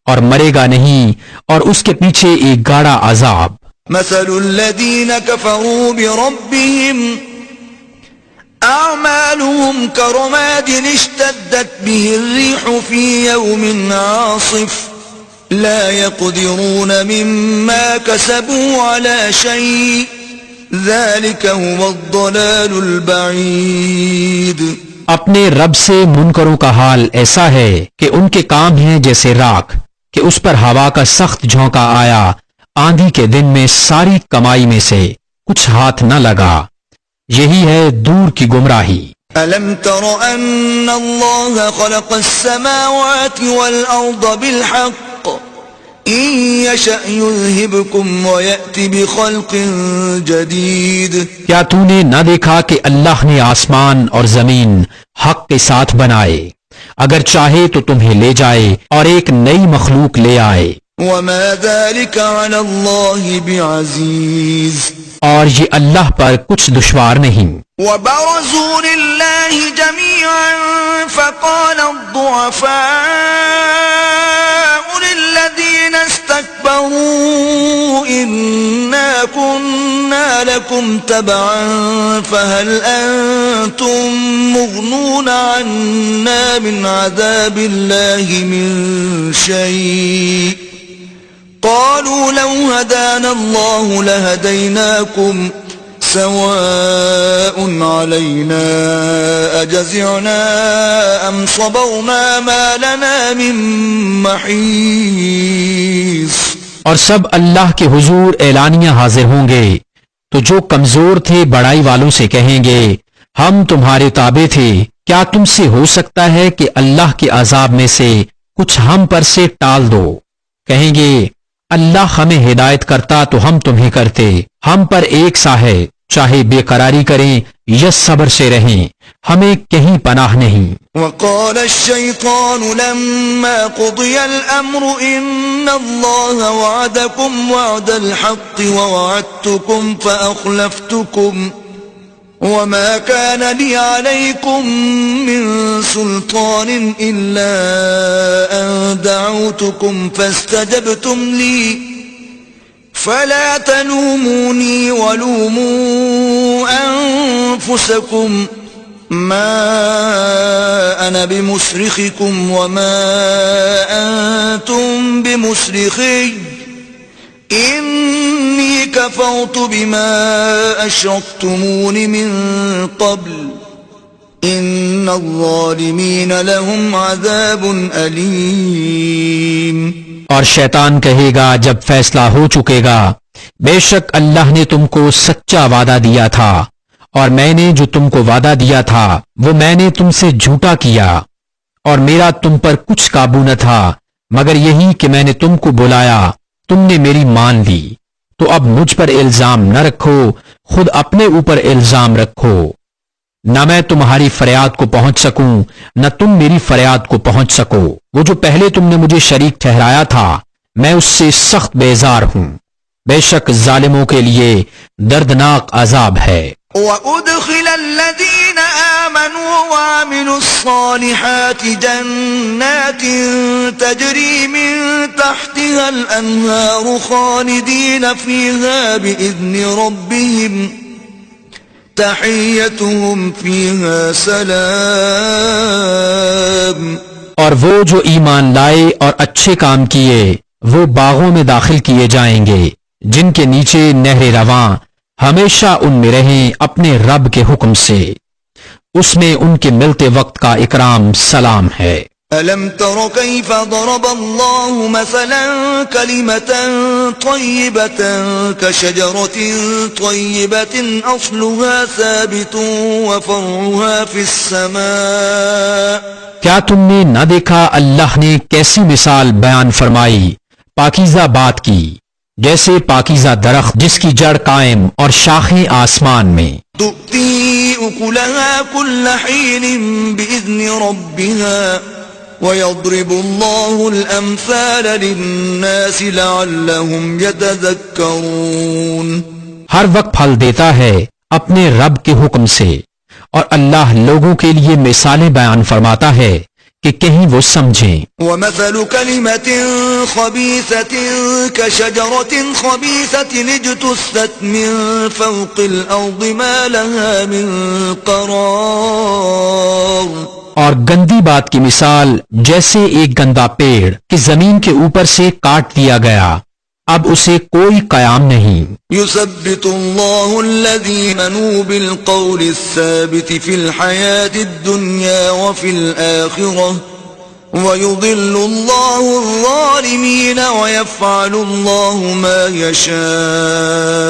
اور مرے گا نہیں، اور اس کے پیچھے ایک گاڑا عذاب۔ مثل الذين كفروا بربهم أعمالهم كرماد اشتدت به الريح في يوم عاصف لا يقدرون مما كسبوا على شيء ذلك هو الضلال البعيد۔ اپنے رب سے منکروں کا حال ایسا ہے کہ ان کے کام ہیں جیسے راکھ کہ اس پر ہوا کا سخت جھونکا آیا، آندھی کے دن میں ساری کمائی میں سے کچھ ہاتھ نہ لگا، یہی ہے دور کی گمراہی۔ أَلَمْ تَرَ أَنَّ اللَّهَ خَلَقَ السَّمَاوَاتِ وَالْأَرْضَ بِالْحَقِّ إِن يَشَأْ يُذْهِبْكُمْ وَيَأْتِ بِخَلْقٍ جَدِيدٍ۔ کیا تو نے نہ دیکھا کہ اللہ نے آسمان اور زمین حق کے ساتھ بنائے، اگر چاہے تو تمہیں لے جائے اور ایک نئی مخلوق لے آئے۔ وَمَا ذَلِكَ عَلَى اللَّهِ بِعَزِيزٍ۔ اور یہ اللہ پر کچھ دشوار نہیں۔ وَبَرَزُوا لِلَّهِ جَمِيعًا فَقَالَ الضُّعَفَاءُ لِلَّذِينَ اسْتَكْبَرُوا إِنَّا كُنَّا لَكُمْ تَبَعًا فَهَلْ أَنْتُمْ مُغْنُونَ عَنَّا مِنْ عَذَابِ اللَّهِ مِنْ شَيْءٍ قالوا لو هدانا الله لهديناكم سواء علينا أجزعنا أم صبرنا ما لنا من محيص۔ اور سب اللہ کے حضور اعلانیہ حاضر ہوں گے تو جو کمزور تھے بڑائی والوں سے کہیں گے ہم تمہارے تابع تھے، کیا تم سے ہو سکتا ہے کہ اللہ کے عذاب میں سے کچھ ہم پر سے ٹال دو؟ کہیں گے اللہ ہمیں ہدایت کرتا تو ہم تمہیں کرتے، ہم پر ایک سا ہے، چاہے بے قراری کریں یا صبر سے رہیں، ہمیں کہیں پناہ نہیں۔ وقال الشيطان لما قضي الأمر إن الله وعدكم وعد الحق ووعدتكم فأخلفتكم وما كان لي عليكم من سلطان إلا أن دعوتكم فاستجبتم لي فلا تلوموني ولوموا أنفسكم ما أنا بمصرخكم وما أنتم بمصرخي إني كفرت بما أشركتمون من قبل إن الظالمين لهم عذاب أليم۔ اور شیطان کہے گا جب فیصلہ ہو چکے گا، بے شک اللہ نے تم کو سچا وعدہ دیا تھا، اور میں نے جو تم کو وعدہ دیا تھا وہ میں نے تم سے جھوٹا کیا، اور میرا تم پر کچھ قابو نہ تھا مگر یہی کہ میں نے تم کو بلایا، تم نے میری مان لی، تو اب مجھ پر الزام نہ رکھو، خود اپنے اوپر الزام رکھو۔ نہ میں تمہاری فریاد کو پہنچ سکوں نہ تم میری فریاد کو پہنچ سکو، وہ جو پہلے تم نے مجھے شریک ٹھہرایا تھا میں اس سے سخت بیزار ہوں، بے شک ظالموں کے لیے دردناک عذاب ہے۔ وَأُدْخِلَ الَّذِينَ آمَنُوا وَعَمِلُوا الصَّالِحَاتِ جَنَّاتٍ تَجْرِي مِن تَحْتِهَا الْأَنْهَارُ خَالِدِينَ فِيهَا بِإِذْنِ رَبِّهِمْ تَحِيَّتُهُمْ فِيهَا سَلَامٌ۔ اور وہ جو ایمان لائے اور اچھے کام کیے وہ باغوں میں داخل کیے جائیں گے جن کے نیچے نہر رواں ہمیشہ ان میں رہیں اپنے رب کے حکم سے، اس میں ان کے ملتے وقت کا اکرام سلام ہے۔ أَلَمْ تَرَ كَيْفَ ضَرَبَ اللَّهُ مَثَلًا كَلِمَةً طَيِّبَةً كَشَجَرَةٍ طَيِّبَةٍ أَصْلُهَا ثَابِتٌ وَفَرْعُهَا فِي السَّمَاءِ۔ کیا تم نے نہ دیکھا اللہ نے کیسی مثال بیان فرمائی پاکیزہ بات کی، جیسے پاکیزہ درخت جس کی جڑ قائم اور شاخیں آسمان میں، تُؤْتِي أُكُلَهَا كُلَّ حِينٍ بِإِذْنِ رَبِّهَا وَيَضْرِبُ اللَّهُ الْأَمْثَالَ لِلنَّاسِ لَعَلَّهُمْ يَتَذَكَّرُونَ۔ ہر وقت پھل دیتا ہے اپنے رب کے حکم سے، اور اللہ لوگوں کے لیے مثالیں بیان فرماتا ہے کہ کہیں وہ سمجھیں۔ وَمَثَلُ كَلِمَةٍ خَبِيثَةٍ كَشَجَرَةٍ خَبِيثَةٍ اجْتُثَّتْ مِنْ فَوْقِ الْأَرْضِ مَا لَهَا مِنْ قَرَارٍ۔ اور گندی بات کی مثال جیسے ایک گندا پیڑ کہ زمین کے اوپر سے کاٹ دیا گیا، اب اسے کوئی قیام نہیں۔ يثبت الله الذين آمنوا بالقول الثابت في الحياة الدنيا وفي الآخرة ويضل الله الظالمين ويفعل الله ما يشاء۔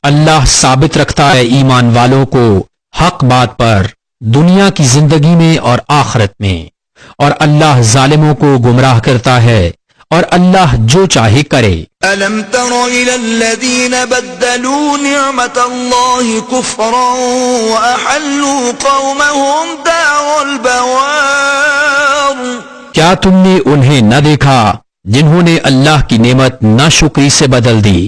اللہ ثابت رکھتا ہے ایمان والوں کو حق بات پر دنیا کی زندگی میں اور آخرت میں، اور اللہ ظالموں کو گمراہ کرتا ہے اور اللہ جو چاہے کرے۔ ألم تر إلى الذين بدلوا نعمة الله كفرا وأحلوا قومهم دار البوار؟ کیا تم نے انہیں نہ دیکھا جنہوں نے اللہ کی نعمت ناشکری سے بدل دی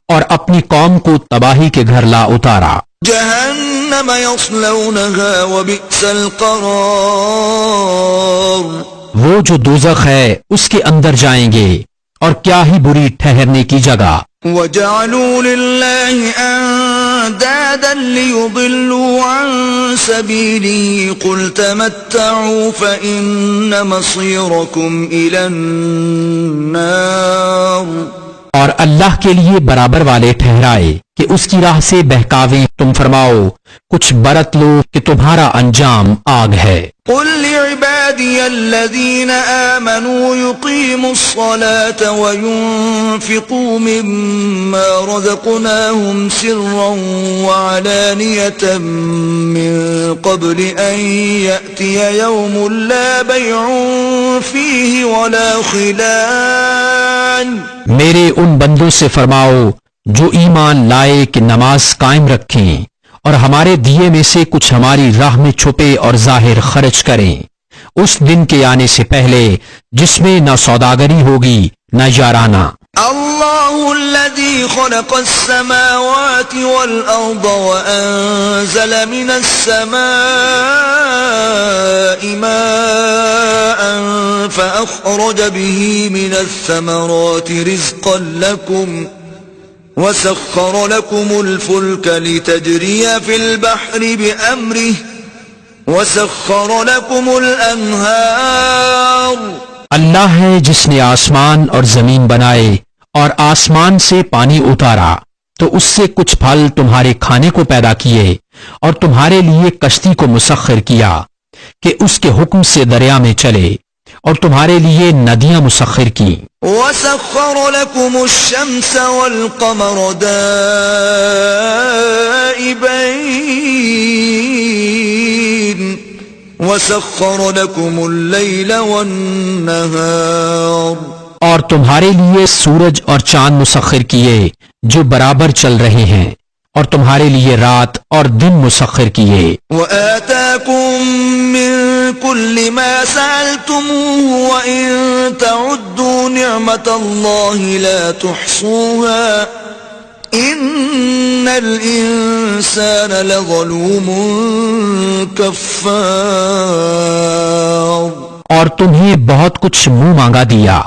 اور اپنی قوم کو تباہی کے گھر لا اتارا؟ جهنم يصلونها وبئس القرار۔ وہ جو دوزخ ہے اس کے اندر جائیں گے اور کیا ہی بری ٹھہرنے کی جگہ۔ وجعلوا لله أندادا ليضلوا عن سبيله قل تمتعوا فإن مصيركم إلى النار۔ اور اللہ کے لیے برابر والے ٹھہرائے کہ اس کی راہ سے بہکاویں، تم فرماؤ کچھ برت لو کہ تمہارا انجام آگ ہے۔ قل لعبادي الذين آمنوا يقيموا الصلاة وينفقوا مما رزقناهم سرا وعلانية من قبل أن يأتي يوم لا بيع فيه ولا خلال۔ میرے ان بندوں سے فرماؤ جو ایمان لائے کہ نماز قائم رکھیں اور ہمارے دیے میں سے کچھ ہماری راہ میں چھپے اور ظاہر خرچ کریں، اس دن کے آنے سے پہلے جس میں نہ سوداگری ہوگی نہ یارانہ۔ الله الذي خلق السماوات والأرض وأنزل من السماء ماء فأخرج به من الثمرات رزقا لكم وسخر لكم الفلك لتجري في البحر بأمره وسخر لكم الأنهار۔ اللہ ہے جس نے آسمان اور زمین بنائے اور آسمان سے پانی اتارا تو اس سے کچھ پھل تمہارے کھانے کو پیدا کیے اور تمہارے لیے کشتی کو مسخر کیا کہ اس کے حکم سے دریا میں چلے اور تمہارے لیے ندیاں مسخر کی۔ وسخر لكم الشمس والقمر دائبين وسخر لكم الليل والنهار۔ اور تمہارے لیے سورج اور چاند مسخر کیے جو برابر چل رہے ہیں اور تمہارے لیے رات اور دن مسخر کیے۔ وآتاكم من كل ما سألتموه وإن تعدوا نعمة الله لا تحصوها إن الإنسان لظلوم كفار۔ اور تمہیں بہت کچھ منہ مانگا دیا،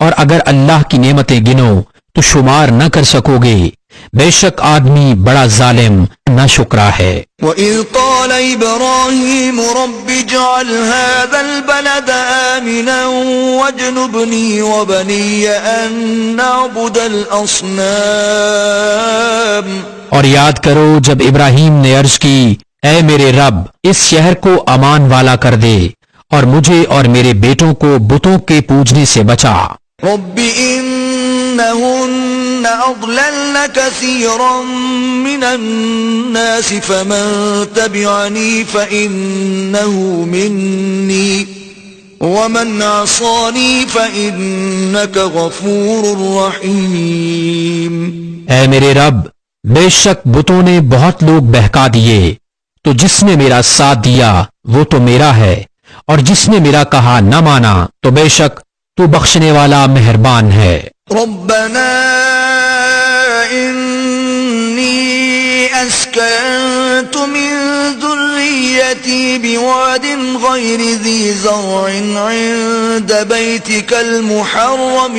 اور اگر اللہ کی نعمتیں گنو تو شمار نہ کر سکو گے، بے شک آدمی بڑا ظالم نہ شکرا ہے۔ وَإِذْ قَالَ إِبْرَاهِيمُ رَبِّ اجْعَلْ هَذَا الْبَلَدَ آمِنًا وَاجْنُبْنِي وَبَنِيَّ أَن نَّعْبُدَ الْأَصْنَامَ۔ اور یاد کرو جب ابراہیم نے عرض کی، اے میرے رب اس شہر کو امان والا کر دے اور مجھے اور میرے بیٹوں کو بتوں کے پوجنے سے بچا۔ رب إنهن أضللن كثيرا من الناس فمن تبعني فإنه مني ومن عصاني فإنك غفور رحيم۔ اے میرے رب بے شک بتوں نے بہت لوگ بہکا دیے، تو جس نے میرا ساتھ دیا وہ تو میرا ہے، اور جس نے میرا کہا نہ مانا تو بے شک تو بخشنے والا مہربان ہے۔ ربنا إني أسكنت من ذريتي بواد غير ذي زرع عند بيتك المحرم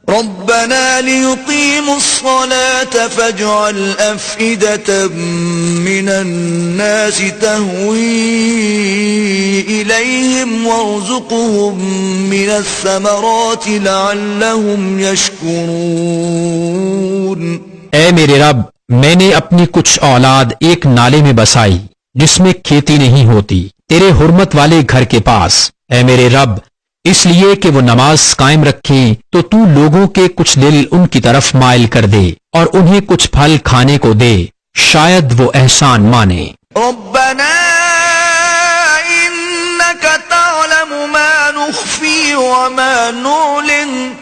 ربنا ليقيموا الصلاة فاجعل أفئدة من الناس تهوي إليهم وارزقهم من الثمرات لعلهم يشكرون۔ اے میرے رب میں نے اپنی کچھ اولاد ایک نالے میں بسائی جس میں کھیتی نہیں ہوتی تیرے حرمت والے گھر کے پاس۔ اے میرے رب اس لیے کہ وہ نماز قائم رکھیں تو تو لوگوں کے کچھ دل ان کی طرف مائل کر دے اور انہیں کچھ پھل کھانے کو دے، شاید وہ احسان مانے۔ ربنا إنك تعلم ما نخفي وما نعلن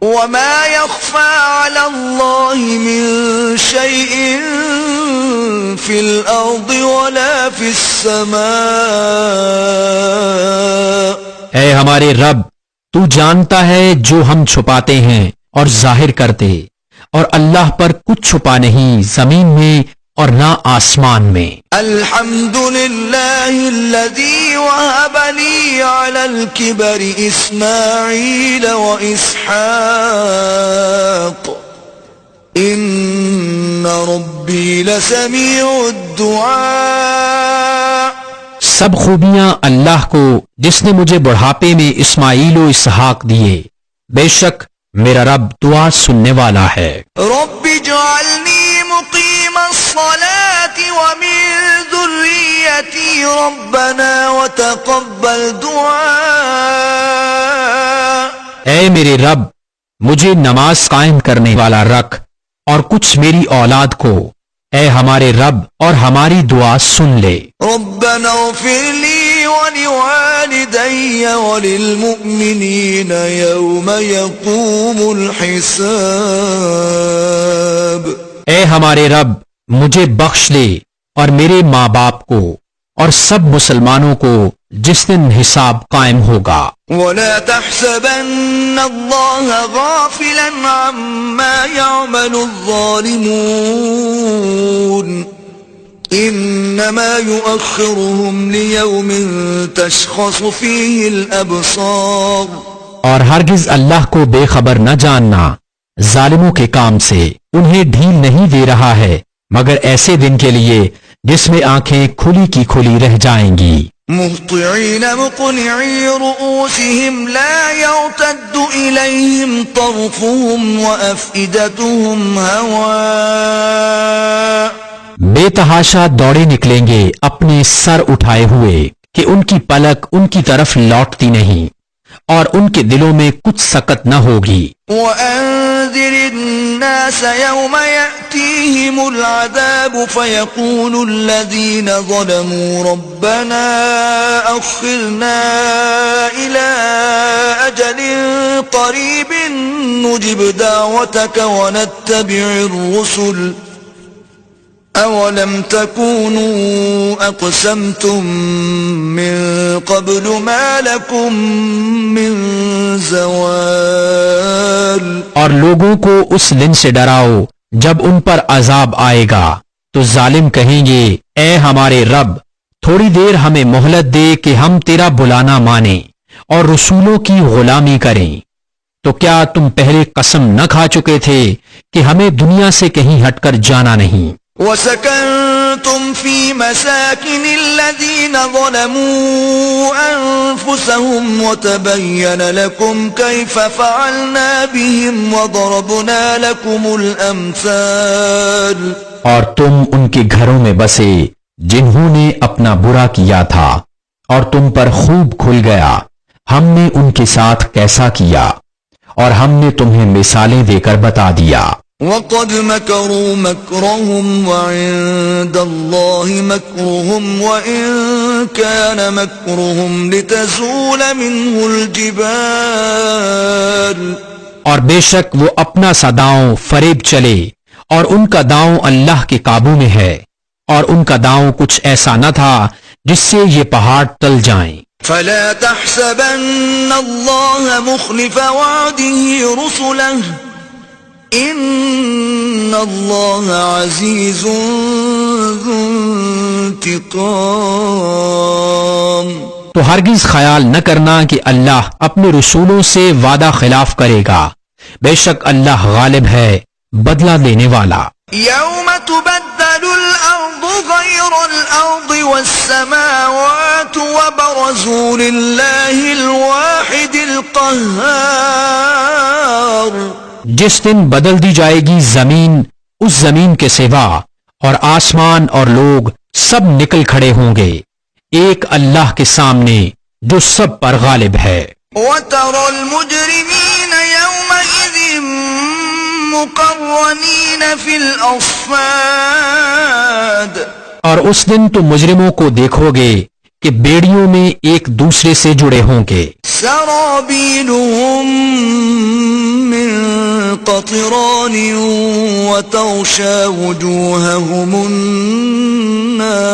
وما يخفى على الله من شيء في الأرض ولا في السماء۔ اے ہمارے رب، تو جانتا ہے جو ہم چھپاتے ہیں اور ظاہر کرتے، اور اللہ پر کچھ چھپا نہیں زمین میں اور نہ آسمان میں۔ الحمد لله الذي وهب لي على الكبر إسماعيل وإسحاق إن ربي لسميع الدعاء۔ سب خوبیاں اللہ کو جس نے مجھے بڑھاپے میں اسماعیل و اسحاق دیے، بے شک میرا رب دعا سننے والا ہے۔ رب اجعلني مقيم الصلاة ومن ذريتي ربنا وتقبل دعاء۔ اے میرے رب، مجھے نماز قائم کرنے والا رکھ اور کچھ میری اولاد کو، اے ہمارے رب، اور ہماری دعا سن لے۔ ربنا اغفر لي ولوالدي وللمؤمنين يوم يقوم الحساب۔ اے ہمارے رب، مجھے بخش لے اور میرے ماں باپ کو اور سب مسلمانوں کو جس دن حساب قائم ہوگا۔ ولا تحسبن الله غافلا عما يعمل الظالمون انما يؤخرهم ليوم تشخص فيه الابصار۔ اور ہرگز اللہ کو بے خبر نہ جاننا، ظالموں کے کام سے انہیں ڈھیل نہیں دے رہا ہے مگر ایسے دن کے لیے جس میں آنکھیں کھلی کی کھلی رہ جائیں گی۔ مهطعين مقنعي رؤوسهم لا يرتد إليهم طرفهم وأفئدتهم هواء۔ بے تحاشا دوڑے نکلیں گے اپنے سر اٹھائے ہوئے کہ ان کی پلک ان کی طرف لوٹتی نہیں اور ان کے دلوں میں کچھ سکت نہ ہوگی۔ وأنذر الناس يوم يأتيهم العذاب فيقول الذين ظلموا ربنا أخرنا إلى أجل قريب نجب دعوتك ونتبع الرسل أولم تكونوا أقسمتم من قبل ما لكم من زوال۔ اور لوگوں کو اس دن سے ڈراؤ جب ان پر عذاب آئے گا تو ظالم کہیں گے، اے ہمارے رب، تھوڑی دیر ہمیں مہلت دے کہ ہم تیرا بلانا مانیں اور رسولوں کی غلامی کریں۔ تو کیا تم پہلے قسم نہ کھا چکے تھے کہ ہمیں دنیا سے کہیں ہٹ کر جانا نہیں؟ وسكنتم في مساكن الذين ظلموا أنفسهم وتبين لكم كيف فعلنا بهم وضربنا لكم الأمثال۔ اور تم ان کے گھروں میں بسے جنہوں نے اپنا برا کیا تھا اور تم پر خوب کھل گیا ہم نے ان کے ساتھ کیسا کیا، اور ہم نے تمہیں مثالیں دے کر بتا دیا۔ وقد مكروا مكرهم وعند الله مكرهم وإن كان مكرهم لتزول منه الجبال۔ اور بے شک وہ اپنا سا داؤں فریب چلے اور ان کا داؤں اللہ کے قابو میں ہے، اور ان کا داؤں کچھ ایسا نہ تھا جس سے یہ پہاڑ ٹل جائیں۔ فلا تحسبن الله مخلف وعده رسله ان اللہ عزیز ذو انتقام۔ تو ہرگز خیال نہ کرنا کہ اللہ اپنے رسولوں سے وعدہ خلاف کرے گا، بے شک اللہ غالب ہے، بدلہ دینے والا۔ یوم تبدل الارض غیر الارض والسماوات وبرزوا للہ الواحد القہار۔ جس دن بدل دی جائے گی زمین اس زمین کے سوا، اور آسمان اور لوگ سب نکل کھڑے ہوں گے ایک اللہ کے سامنے جو سب پر غالب ہے۔ وترى المجرمين يومئذ مقرنين في الأصفاد اور اس دن تم مجرموں کو دیکھو گے کہ بیڑیوں میں ایک دوسرے سے جڑے ہوں گے۔ سرابيلهم من قطران وتغشى وجوههم النار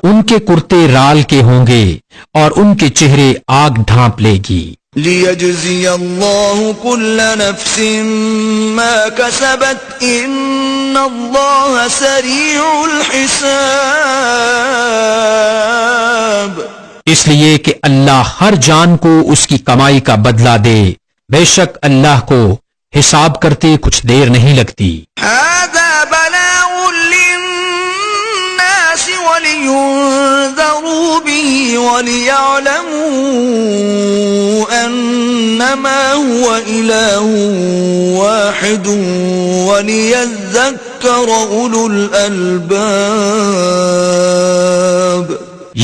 ان کے کرتے رال کے ہوں گے اور ان کے چہرے آگ ڈھانپ لے گی۔ ليجزي الله كل نفس ما كسبت إن الله سريع الحساب اس لیے کہ اللہ ہر جان کو اس کی کمائی کا بدلہ دے، بے شک اللہ کو حساب کرتے کچھ دیر نہیں لگتی۔ هذا بلاغ للناس ولينذروا به وليعلموا أنما هو إله واحد وليذكر أولو الألباب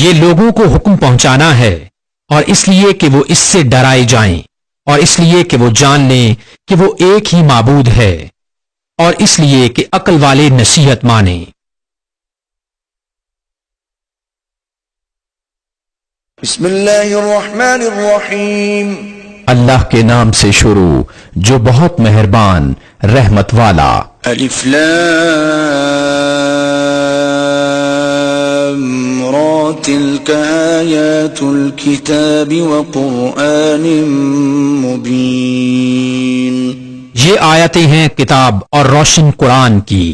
یہ لوگوں کو حکم پہنچانا ہے، اور اس لیے کہ وہ اس سے ڈرائے جائیں، اور اس لیے کہ وہ جان لیں کہ وہ ایک ہی معبود ہے، اور اس لیے کہ عقل والے نصیحت مانیں۔ بسم اللہ الرحمن الرحیم اللہ کے نام سے شروع جو بہت مہربان رحمت والا۔ الف لام را تلک آیات الکتاب وقرآن مبین یہ آیتیں ہیں کتاب اور روشن قرآن کی۔